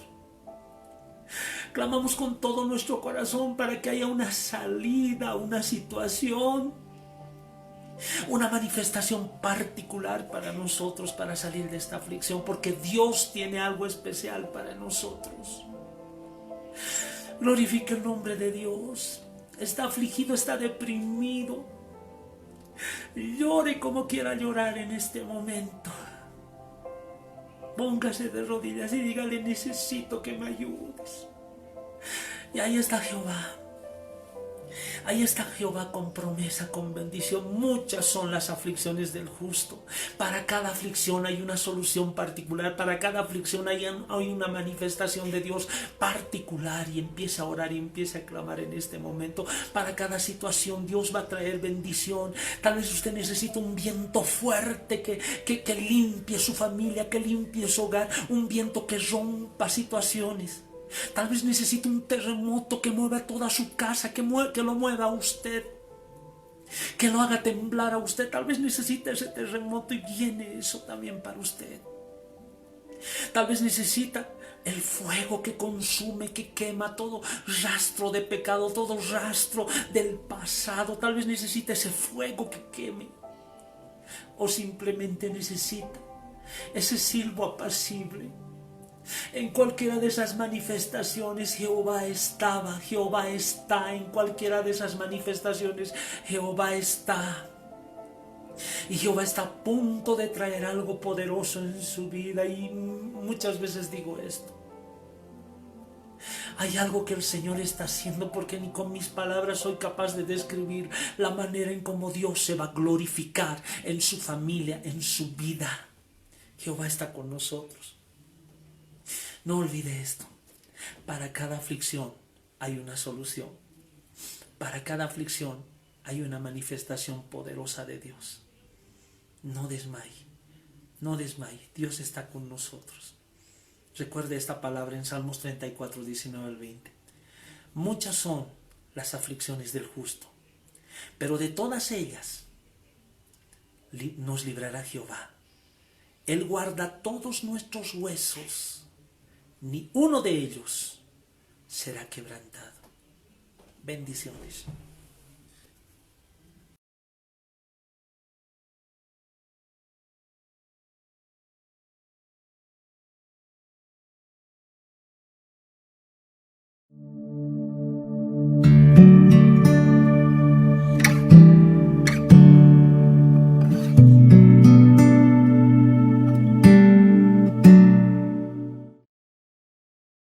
Clamamos con todo nuestro corazón para que haya una salida, una situación, una manifestación particular para nosotros, para salir de esta aflicción, porque Dios tiene algo especial para nosotros. Glorifica el nombre de Dios. Está afligido, está deprimido. Llore como quiera llorar en este momento. Póngase de rodillas y dígale, necesito que me ayudes. Y ahí está Jehová. Ahí está Jehová con promesa, con bendición. Muchas son las aflicciones del justo. Para cada aflicción hay una solución particular. Para cada aflicción hay una manifestación de Dios particular. Y empieza a orar y empieza a clamar en este momento. Para cada situación Dios va a traer bendición. Tal vez usted necesita un viento fuerte que limpie su familia, que limpie su hogar. Un viento que rompa situaciones. Tal vez necesite un terremoto que mueva toda su casa, que lo mueva a usted, que lo haga temblar a usted. Tal vez necesite ese terremoto y viene eso también para usted. Tal vez necesita el fuego que consume, que quema todo rastro de pecado, todo rastro del pasado. Tal vez necesita ese fuego que queme. O simplemente necesita ese silbo apacible. En cualquiera de esas manifestaciones Jehová estaba, Jehová está. En cualquiera de esas manifestaciones Jehová está. Y Jehová está a punto de traer algo poderoso en su vida. Y muchas veces digo esto. Hay algo que el Señor está haciendo, porque ni con mis palabras soy capaz de describir la manera en cómo Dios se va a glorificar en su familia, en su vida. Jehová está con nosotros. No olvide esto. Para cada aflicción hay una solución. Para cada aflicción hay una manifestación poderosa de Dios. No desmaye. No desmaye. Dios está con nosotros. Recuerde esta palabra en Salmos 34, 19 al 20. Muchas son las aflicciones del justo, pero de todas ellas nos librará Jehová. Él guarda todos nuestros huesos. Ni uno de ellos será quebrantado. Bendiciones.